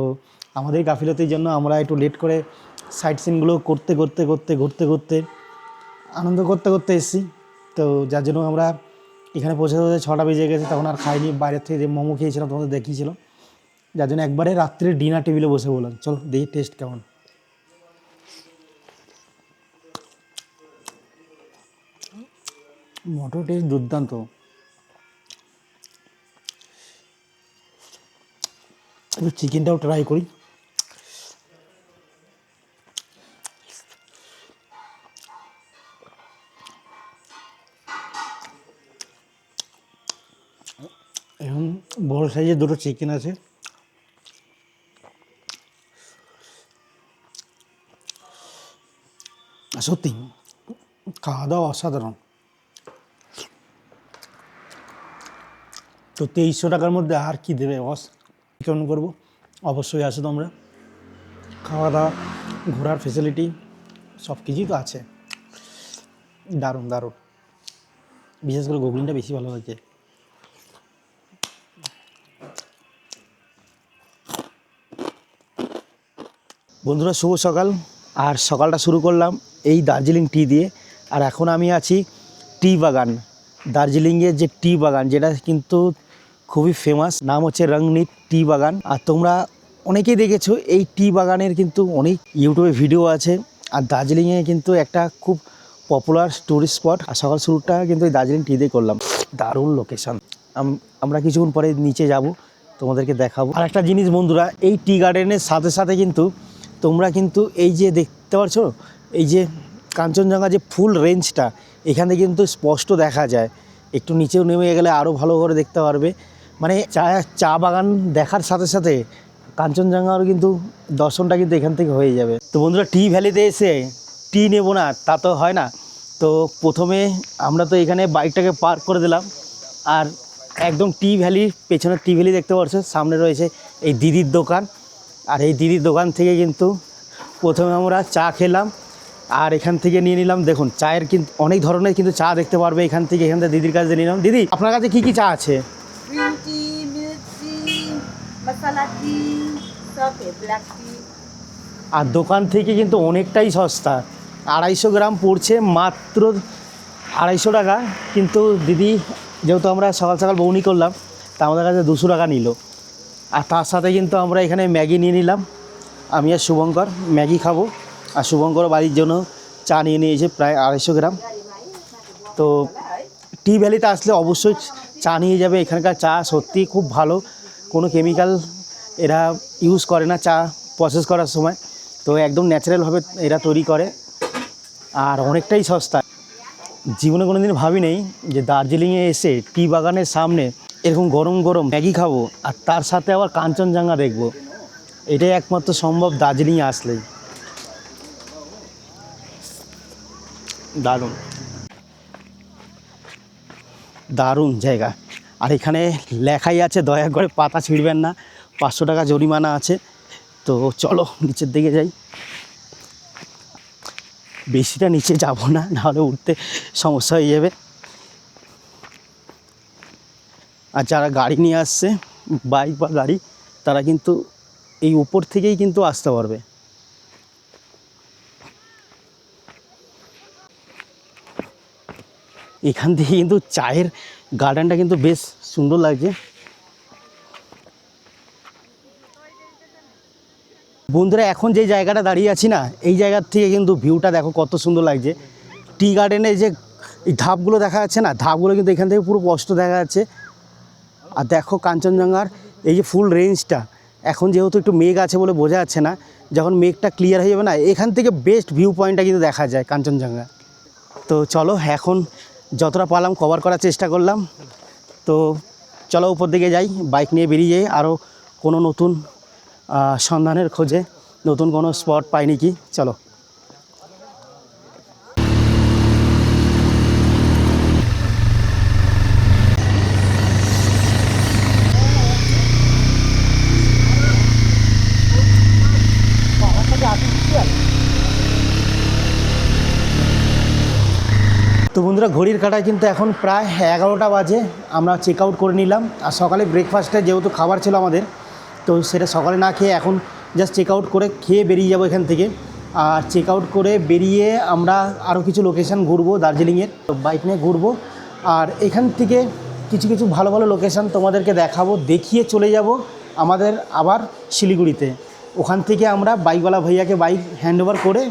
আমাদের গাফিলতির জন্য আমরা একটু লেট করে সাইট সিনগুলো করতে করতে করতে ঘুরতে ঘুরতে আনন্দ করতে করতে এসেছি। তো যার জন্য আমরা এখানে পৌঁছাতে 6টা বেজে গেছে, তখন আর খাইনি। বাইরের থেকে যে মোমো খেয়েছিলাম তোমাদের দেখিয়েছিলাম, যার জন্য একবারে রাত্রে ডিনার টেবিলে বসে বললাম চলো দেখি টেস্ট কেমন। মটর টেস্ট দুর্দান্ত। একটু চিকেনটাও ট্রাই করি। এখন বড় সাইজের দুটো চিকেন আছে, সত্যি খাওয়া দাওয়া অসাধারণ। তো 2300 টাকার মধ্যে আর কি দেবে বস, কেমন করবো। অবশ্যই আসো তোমরা, খাওয়া দাওয়া ঘোরার ফেসিলিটি সব কিছুই তো আছে। দারুণ দারুণ, বিশেষ করে গোগলিনটা বেশি ভালো হয়েছে। বন্ধুরা শুভ সকাল। আর সকালটা শুরু করলাম এই দার্জিলিং টি দিয়ে। আর এখন আমি আছি টি বাগান, দার্জিলিংয়ের যে টি বাগান, যেটা কিন্তু খুবই ফেমাস, নাম হচ্ছে রংনিত টি বাগান। আর তোমরা অনেকেই দেখেছো এই টি বাগানের কিন্তু অনেক ইউটিউবে ভিডিও আছে। আর দার্জিলিংয়ে কিন্তু একটা খুব পপুলার টুরিস্ট স্পট। আর সকাল শুরুটা কিন্তু এই দার্জিলিং টি দিয়ে করলাম। দারুণ লোকেশন। আমরা কিছুক্ষণ পরে নিচে যাব, তোমাদেরকে দেখাবো। আর একটা জিনিস বন্ধুরা, এই টি গার্ডেনের সাথে সাথে কিন্তু তোমরা কিন্তু এই যে দেখতে পাচ্ছ, এই যে কাঞ্চনজঙ্ঘা যে ফুল রেঞ্জটা এখানে কিন্তু স্পষ্ট দেখা যায়। একটু নিচেও নেমে গেলে আরও ভালো করে দেখতে পারবে। মানে চা বাগান দেখার সাথে সাথে কাঞ্চনজঙ্ঘারও কিন্তু দর্শনটা কিন্তু এখান থেকে হয়ে যাবে। তো বন্ধুরা টি ভ্যালিতে এসে টি নেব না তা তো হয় না। তো প্রথমে আমরা তো এখানে বাইকটাকে পার্ক করে দিলাম, আর একদম টি ভ্যালির পেছনে টি ভ্যালি দেখতে পাচ্ছ, সামনে রয়েছে এই দিদির দোকান। আর এই দিদির দোকান থেকে কিন্তু প্রথমে আমরা চা খেলাম, আর এখান থেকে নিয়ে নিলাম, দেখুন চায়ের কিন্তু অনেক ধরনের কিন্তু চা দেখতে পারবে এখান থেকে দিদির কাছে নিলাম। দিদি আপনার কাছে কী কী চা আছে? গ্রিন টি, মিল্ক টি, মশলা টি, সব ব্ল্যাক টি। আর দোকান থেকে কিন্তু অনেকটাই সস্তা, 250 গ্রাম পড়ছে মাত্র 250 টাকা। কিন্তু দিদি যেহেতু আমরা সকাল সকাল বউনি করলাম, তা আমাদের কাছে 200 টাকা নিল। আর তার সাথে কিন্তু আমরা এখানে ম্যাগি নিয়ে নিলাম, আমি আর শুভঙ্কর ম্যাগি খাবো। আর শুভঙ্কর বাড়ির জন্য চা নিয়ে নিয়েছে প্রায় 250 গ্রাম। তো টি ভ্যালিতে আসলে অবশ্যই চা নিয়ে যাবে। এখানকার চা সত্যি খুব ভালো, কোনো কেমিক্যাল এরা ইউজ করে না চা প্রসেস করার সময়। তো একদম ন্যাচারালভাবে এরা তৈরি করে, আর অনেকটাই সস্তা। জীবনে কোনো দিন ভাবি নেই যে দার্জিলিংয়ে এসে টি বাগানের সামনে এরকম গরম গরম ম্যাগি খাবো, আর তার সাথে আবার কাঞ্চনজঙ্ঘা দেখবো। এটাই একমাত্র সম্ভব দার্জিলিংয়ে আসলেই। দারুণ দারুণ জায়গা। আর এখানে লেখাই আছে দয়া করে পাতা ছিঁড়বেন না, 500 টাকা জরিমানা আছে। তো চলো নিচের দিকে যাই। বেশিটা নিচে যাব না, নাহলে উঠতে সমস্যা হয়ে যাবে। আর যারা গাড়ি নিয়ে আসছে, বাইক বা গাড়ি, তারা কিন্তু এই উপর থেকেই কিন্তু আসতে পারবে। এখান থেকে কিন্তু চায়ের গার্ডেনটা কিন্তু বেশ সুন্দর লাগছে। বন্ধুরা, এখন যে জায়গাটা দাঁড়িয়ে আছি না, এই জায়গার থেকে কিন্তু ভিউটা দেখো কত সুন্দর লাগছে। টি গার্ডেনে যে এই ধাপগুলো দেখা যাচ্ছে না, ধাপগুলো কিন্তু এখান থেকে পুরো স্পষ্ট দেখা যাচ্ছে। আর দেখো কাঞ্চনজঙ্ঘার এই যে ফুল রেঞ্জটা, এখন যেহেতু একটু মেঘ আছে বলে বোঝা যাচ্ছে না, যখন মেঘটা ক্লিয়ার হয়ে যাবে না, এখান থেকে বেস্ট ভিউ পয়েন্টটা কিন্তু দেখা যায় কাঞ্চনজঙ্ঘা। তো চলো, এখন যতটা পারলাম কভার করার চেষ্টা করলাম। তো চলো উপর দিকে যাই, বাইক নিয়ে বেরিয়ে যাই আরও কোনো নতুন সন্ধানের খোঁজে, নতুন কোনো স্পট পাই নাকি। চলো। তো বন্ধুরা, ঘড়ির কাঁটায় কিন্তু এখন প্রায় 11টা বাজে। আমরা চেক আউট করে নিলাম। আর সকালে ব্রেকফাস্টে যেহেতু খাবার ছিল আমাদের, তো সেটা সকালে না খেয়ে এখন জাস্ট চেক আউট করে খেয়ে বেরিয়ে যাবো এখান থেকে। আর চেক আউট করে বেরিয়ে আমরা আরও কিছু লোকেশান ঘুরবো দার্জিলিংয়ের, বাইক নিয়ে ঘুরবো। আর এখান থেকে কিছু কিছু ভালো ভালো লোকেশান তোমাদেরকে দেখাবো, দেখিয়ে চলে যাব আমাদের আবার শিলিগুড়িতে। ওখান থেকে আমরা বাইকওয়ালা ভাইয়াকে বাইক হ্যান্ডওভার করে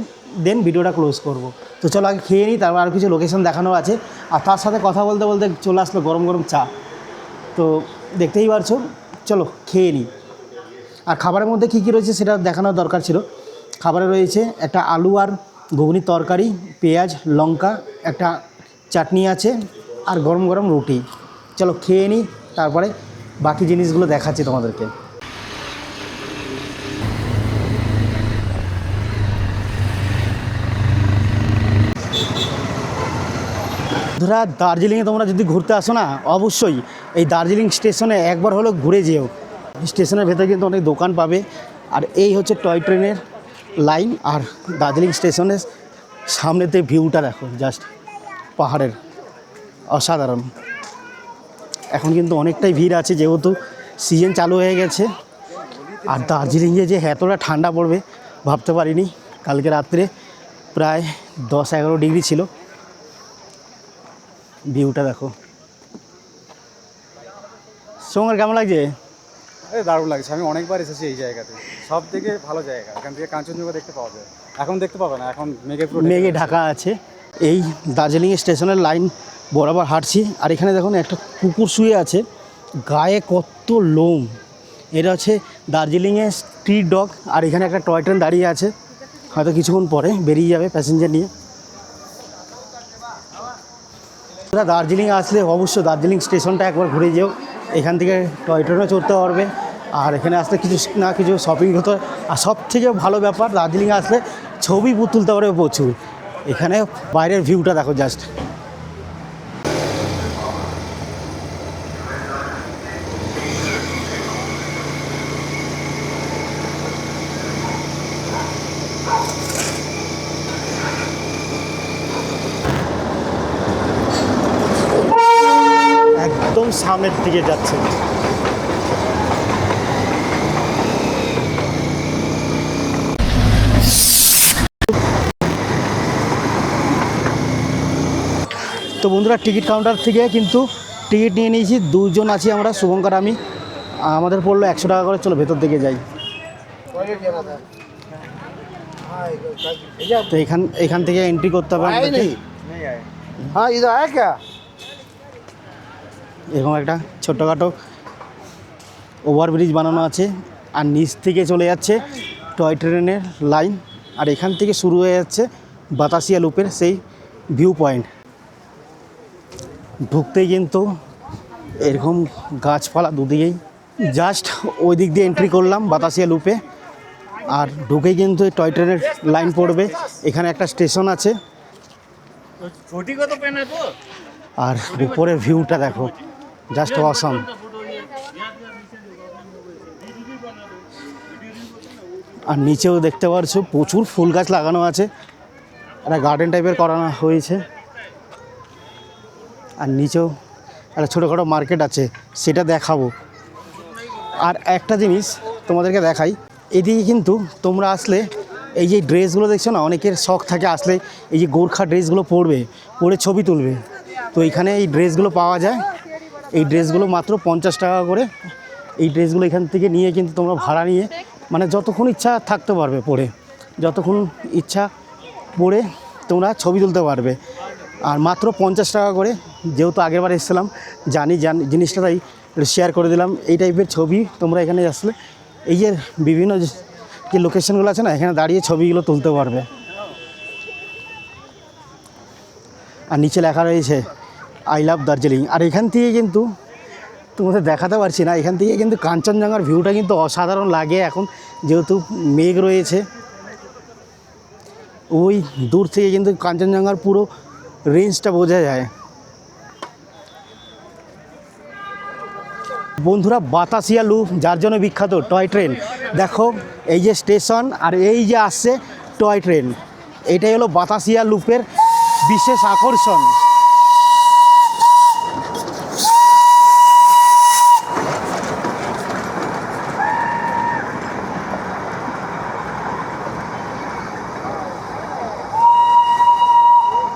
দেন ভিডিওটা ক্লোজ করব। তো চলো আগে খেয়ে নিই, তারপর আরও কিছু লোকেশান দেখানো আছে। আর তার সাথে কথা বলতে বলতে চলে আসলো গরম গরম চা। তো দেখতেই পারছো, চলো খেয়ে নিই। আর খাবারের মধ্যে কী কী রয়েছে সেটা দেখানোর দরকার ছিল। খাবারে রয়েছে একটা আলু আর ঘুগনির তরকারি, পেঁয়াজ লঙ্কা, একটা চাটনি আছে, আর গরম গরম রুটি। চলো খেয়ে নিই, তারপরে বাকি জিনিসগুলো দেখাচ্ছি তোমাদেরকে। ধরা দার্জিলিংয়ে তোমরা যদি ঘুরতে আসো না, অবশ্যই এই দার্জিলিং স্টেশনে একবার হলেও ঘুরে যেও। স্টেশনের ভেতরে কিন্তু অনেক দোকান পাবে। আর এই হচ্ছে টয় ট্রেনের লাইন। আর দার্জিলিং স্টেশনের সামনেতে ভিউটা দেখো, জাস্ট পাহাড়ের, অসাধারণ। এখন কিন্তু অনেকটাই ভিড় আছে যেহেতু সিজন চালু হয়ে গেছে। আর দার্জিলিংয়ে যে এতটা ঠান্ডা পড়বে ভাবতে পারিনি। কালকে রাত্রে প্রায় 10-11 ডিগ্রি ছিল। ভিউটা দেখো। সঙ্গে কেমন লাগছে? দারুণ লাগছে। আমি অনেকবার এসেছি এই জায়গাতে, সব থেকে ভালো জায়গা। এখান থেকে কাঞ্চনজঙ্ঘা দেখতে পাওয়া যায়। এখন দেখতে পাবে না, এখন মেঘে ঢাকা আছে। এই দার্জিলিং স্টেশনের লাইন বরাবর হাঁটছি। আর এখানে দেখুন একটা কুকুর শুয়ে আছে, গায়ে কত লোম। এটা হচ্ছে দার্জিলিংয়ের স্ট্রিট ডগ। আর এখানে একটা টয় ট্রেন দাঁড়িয়ে আছে, হয়তো কিছুক্ষণ পরে বেরিয়ে যাবে প্যাসেঞ্জার নিয়ে। দার্জিলিং আসলে অবশ্যই দার্জিলিং স্টেশনটা একবার ঘুরে যেও। এখান থেকে টয় ট্রেনও চড়তে পারবে। আর এখানে আসলে কিছু না কিছু শপিং হতো। আর সব থেকে ভালো ব্যাপার, দার্জিলিংয়ে আসলে ছবি তুলতে পারবে প্রচুর। এখানে বাইরের ভিউটা দেখো জাস্ট। একদম সামনের দিকে যাচ্ছে। তো বন্ধুরা, টিকিট কাউন্টার থেকে কিন্তু টিকিট নিয়ে নিয়েছি। দুজন আছি আমরা, শুভঙ্কর আমি। আমাদের পড়লো 100 টাকা করে। চলো ভেতর দিকে যাই। তো এখান থেকে এন্ট্রি করতে হবে আমাদেরকে। हाँ इधर आया क्या? এরকম একটা ছোট্টখাটো ওভারব্রিজ বানানো আছে। আর নিচ থেকে চলে যাচ্ছে টয় ট্রেনের লাইন। আর এখান থেকে শুরু হয়ে যাচ্ছে বাতাসিয়া লুপের সেই ভিউ পয়েন্ট। ঢুকতেই কিন্তু এরকম গাছপালা দুদিকেই। জাস্ট ওই দিক দিয়ে এন্ট্রি করলাম বাতাসিয়া লুপে। আর ঢুকেই কিন্তু টয় ট্রেনের লাইন পড়বে। এখানে একটা স্টেশন আছে। আর উপরের ভিউটা দেখো, জাস্ট অসাম। আর নিচেও দেখতে পাচ্ছ প্রচুর ফুল গাছ লাগানো আছে, একটা গার্ডেন টাইপের করানো হয়েছে। আর নিচেও একটা ছোটোখাটো মার্কেট আছে, সেটা দেখাবো। আর একটা জিনিস তোমাদেরকে দেখাই, এদিকে কিন্তু তোমরা আসলে এই যে ড্রেসগুলো দেখছো না, অনেকের শখ থাকে আসলে এই যে গোর্খা ড্রেসগুলো পরে ছবি তুলবে। তো এখানে এই ড্রেসগুলো পাওয়া যায়, এই ড্রেসগুলো মাত্র 50 টাকা করে। এই ড্রেসগুলো এখান থেকে নিয়ে কিন্তু তোমরা ভাড়া নিয়ে মানে যতক্ষণ ইচ্ছা থাকতে পারবে পরে, যতক্ষণ ইচ্ছা পরে তোমরা ছবি তুলতে পারবে। আর মাত্র 50 টাকা করে, যেহেতু আগেরবার এসেছিলাম জানি জিনিসটা, তাই শেয়ার করে দিলাম। এই টাইপের ছবি তোমরা এখানে আসলে এই যে বিভিন্ন যে লোকেশনগুলো আছে না, এখানে দাঁড়িয়ে ছবিগুলো তুলতে পারবে। আর নিচে লেখা রয়েছে আই লাভ দার্জিলিং। আর এখান থেকে কিন্তু তোমাদের দেখাতে পারছি না, এখান থেকে কিন্তু কাঞ্চনজঙ্ঘার ভিউটা কিন্তু অসাধারণ লাগে এখন, যেহেতু মেঘ রয়েছে। ওই দূর থেকে কিন্তু কাঞ্চনজঙ্ঘার পুরো রেঞ্জটা বোঝা যায়। বন্ধুরা, বাতাসিয়া লুপ যার জন্য বিখ্যাত, টয় ট্রেন। দেখো এই যে স্টেশন, আর এই যে আসছে টয় ট্রেন, এটাই হলো বাতাসিয়া লুপের বিশেষ আকর্ষণ।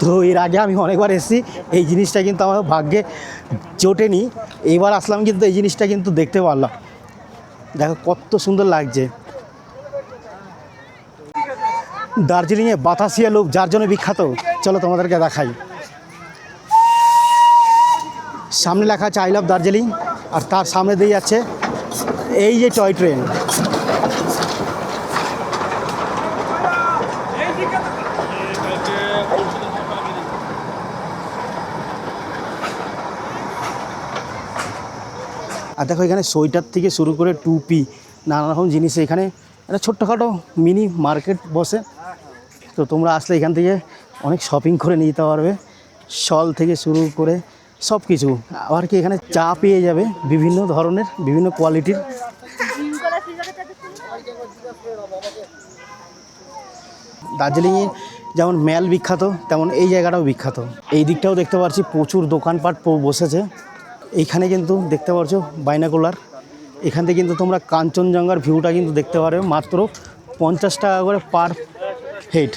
তো এর আগে আমি অনেকবার এসেছি, এই জিনিসটা কিন্তু আমার ভাগ্যে জোটেনি। এইবার আসলাম কিন্তু এই জিনিসটা কিন্তু দেখতে পারলাম। দেখো কত সুন্দর লাগছে। দার্জিলিংয়ে বাতাসিয়া লুপ যার জন্য বিখ্যাত, চলো তোমাদেরকে দেখাই। সামনে লেখা আছে আই লাভ দার্জিলিং, আর তার সামনে দিয়ে যাচ্ছে এই যে টয় ট্রেন। আর দেখো এখানে সোয়েটার থেকে শুরু করে টুপি, নানা রকম জিনিস, এখানে একটা ছোট্টখাটো মিনি মার্কেট বসে। তো তোমরা আসলে এখান থেকে অনেক শপিং করে নিয়ে যেতে পারবে, শল থেকে শুরু করে সব কিছু। আবার কি এখানে চা পেয়ে যাবে বিভিন্ন ধরনের, বিভিন্ন কোয়ালিটির। দার্জিলিংয়ে যেমন ম্যাল বিখ্যাত, তেমন এই জায়গাটাও বিখ্যাত। এই দিকটাও দেখতে পাচ্ছি প্রচুর দোকানপাট বসেছে। এইখানে কিন্তু দেখতে পাচ্ছ বাইনাকুলার, এখান থেকে কিন্তু তোমরা কাঞ্চনজঙ্ঘার ভিউটা কিন্তু দেখতে পারবে মাত্র 50 টাকা করে পার হেড।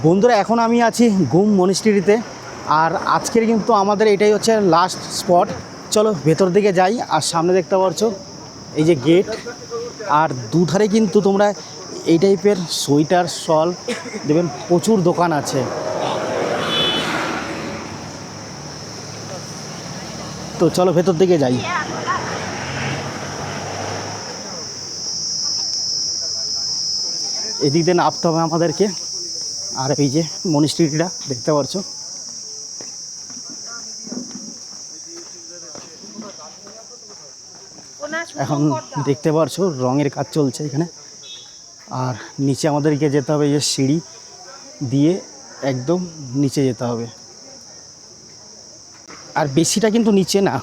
বন্ধুরা, এখন আমি আছি গুম মনিস্ট্রিতে, আর আজকের কিন্তু আমাদের এটাই হচ্ছে লাস্ট স্পট। চলো ভেতর দিকে যাই। আর সামনে দেখতে পাচ্ছ এই যে গেট, আর দুধারে কিন্তু তোমরা এই টাইপের সোয়েটার, শল দেখবেন প্রচুর দোকান আছে। তো চলো ভেতর দিকে যাই। এদিক দিয়ে নামতে হবে আমাদেরকে। আর এই যে মনিস্ট্রিটা দেখতে পাচ্ছ, এখন দেখতে পাচ্ছ রঙের কাজ চলছে এখানে। আর নিচে আমাদেরকে যেতে হবে, এই যে সিঁড়ি দিয়ে একদম নিচে যেতে হবে। আর বেশিটা কিন্তু নিচে না,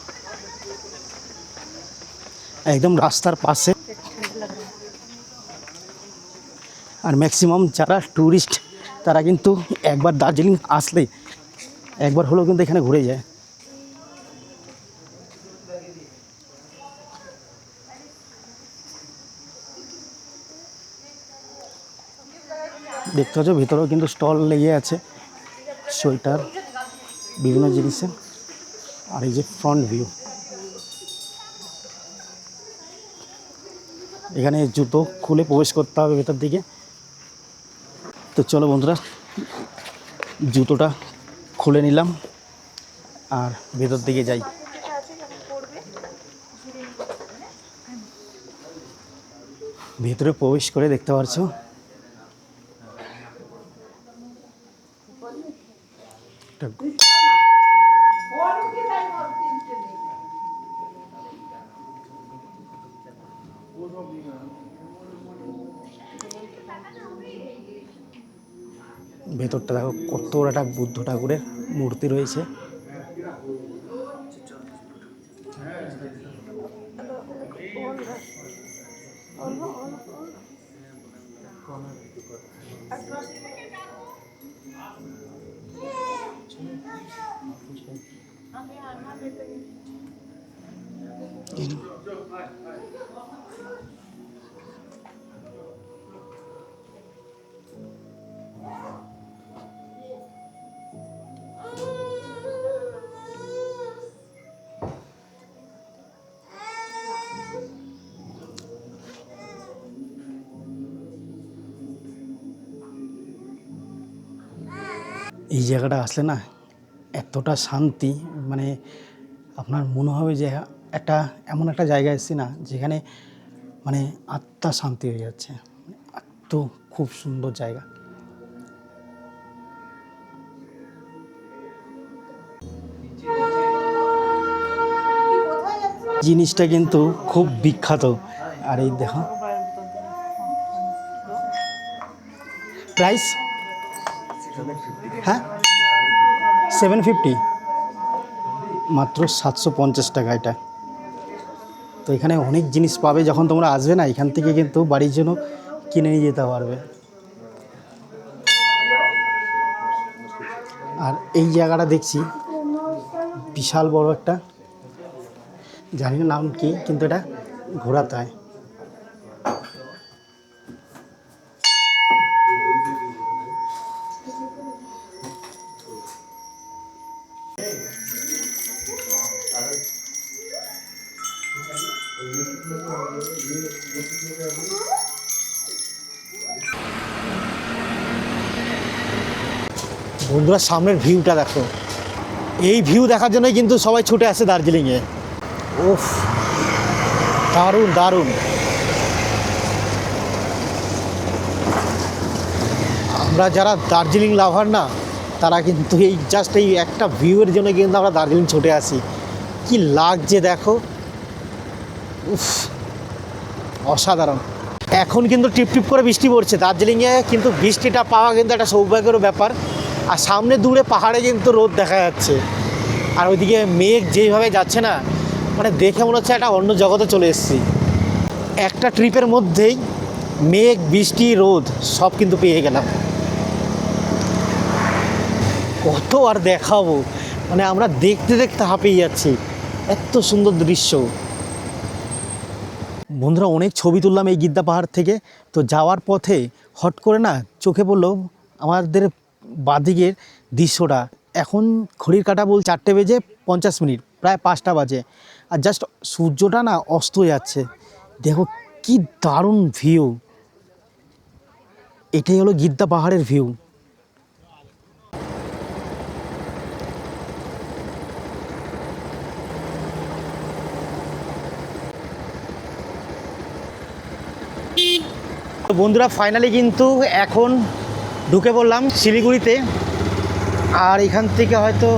একদম রাস্তার পাশে। আর ম্যাক্সিমাম যারা ট্যুরিস্ট তারা কিন্তু একবার দার্জিলিং আসলে একবার হলেও কিন্তু এখানে ঘুরে যায়। দেখতে পাচ্ছ ভিতরেও কিন্তু স্টল লেগে আছে, সোয়েটার, বিভিন্ন জিনিসের। আর এই যে ফ্রন্ট ভিউ, এখানে জুতো খুলে প্রবেশ করতে হবে ভেতর দিকে। তো চলো বন্ধুরা, জুতোটা খুলে নিলাম আর ভেতর দিকে যাই। ভেতরে প্রবেশ করে দেখতে পাচ্ছ ভেতরটা দেখো, কত বড় একটা বুদ্ধ ঠাকুরের মূর্তি রয়েছে। এই জায়গাটা আসলে না এতটা শান্তি, মানে আপনার মনে হবে যে একটা এমন একটা জায়গায় এসেছি না যেখানে মানে আত্মা শান্তি হয়ে যাচ্ছে। এত খুব সুন্দর জায়গা। জিনিসটা কিন্তু খুব বিখ্যাত। আর এই দেখো প্রাইস, হ্যাঁ 750, মাত্র 750 টাকা এটা। তো এখানে অনেক জিনিস পাবে, যখন তোমরা আসবে না এখান থেকে কিন্তু বাড়ির জন্য কিনে নিয়ে যেতে পারবে। আর এই জায়গাটা দেখছি বিশাল বড় একটা, জানি না নাম কি, কিন্তু এটা ঘোরাতে হয়। বন্ধুরা সামনের ভিউটা দেখো, এই ভিউ দেখার জন্যই কিন্তু সবাই ছুটে আসে দার্জিলিংয়ে। ওফ, দারুণ দারুণ। আমরা যারা দার্জিলিং লাভার না, তারা কিন্তু এই জাস্ট এই একটা ভিউয়ের জন্য কিন্তু আমরা দার্জিলিং ছুটে আসি। কি লাগছে দেখো, উফ অসাধারণ। এখন কিন্তু টিপ টিপ করে বৃষ্টি পড়ছে দার্জিলিংয়ে, কিন্তু বৃষ্টিটা পাওয়া কিন্তু একটা সৌভাগ্যের ব্যাপার। আর সামনে দূরে পাহাড়ে কিন্তু রোদ দেখা যাচ্ছে, আর ওইদিকে মেঘ যেইভাবে যাচ্ছে না, মানে দেখে মনে হচ্ছে একটা অন্য জগতে চলে এসেছি। একটা ট্রিপের মধ্যেই মেঘ, বৃষ্টি, রোদ সব কিন্তু পেয়ে গেলাম। কত আর দেখাবো, মানে আমরা দেখতে দেখতে হাঁপিয়ে যাচ্ছি, এত সুন্দর দৃশ্য। বন্ধুরা অনেক ছবি তুললাম এই গিদ্দা পাহাড় থেকে। তো যাওয়ার পথে হট করে না চোখে পড়লো আমাদের বাঁদিকের দৃশ্যটা। এখন ঘড়ির কাঁটা বল 4:50, প্রায় 5টা বাজে, আর জাস্ট সূর্যটা না অস্ত যাচ্ছে। দেখো কি দারুণ ভিউ, এটাই হলো গিদ্দা পাহাড়ের ভিউ। বন্ধুরা ফাইনালি কিন্তু এখন ঢুকে পড়লাম শিলিগুড়িতে। আর এখান থেকে হয়তো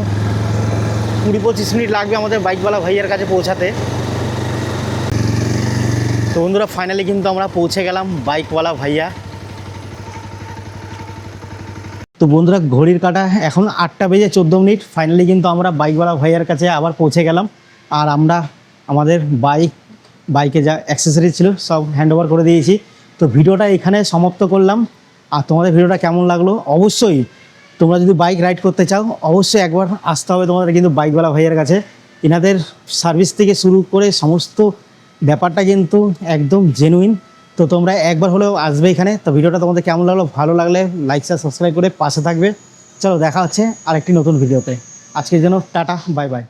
20-25 মিনিট লাগবে আমাদের বাইকওয়ালা ভাইয়ার কাছে পৌঁছাতে। তো বন্ধুরা ফাইনালি কিন্তু আমরা পৌঁছে গেলাম বাইকওয়ালা ভাইয়া। তো বন্ধুরা ঘড়ির কাঁটা এখন 8:14। ফাইনালি কিন্তু আমরা বাইকওয়ালা ভাইয়ার কাছে আবার পৌঁছে গেলাম। আর আমরা আমাদের বাইকে যা অ্যাক্সেসরিজ ছিল সব হ্যান্ড ওভার করে দিয়েছি। তো ভিডিওটা এখানে সমাপ্ত করলাম। আর তোমাদের ভিডিওটা কেমন লাগলো অবশ্যই, তোমরা যদি বাইক রাইড করতে চাও অবশ্যই একবার আসতে হবে তোমাদের কিন্তু বাইকওয়ালা ভাইয়ের কাছে। এনাদের সার্ভিস থেকে শুরু করে সমস্ত ব্যাপারটা কিন্তু একদম জেনুইন। তো তোমরা একবার হলেও আসবে এখানে। তো ভিডিওটা তোমাদের কেমন লাগলো, ভালো লাগলে লাইক শেয়ার সাবস্ক্রাইব করে পাশে থাকবে। চলো দেখা হচ্ছে আরেকটি নতুন ভিডিওতে। আজকের জন্য টাটা, বাই বাই।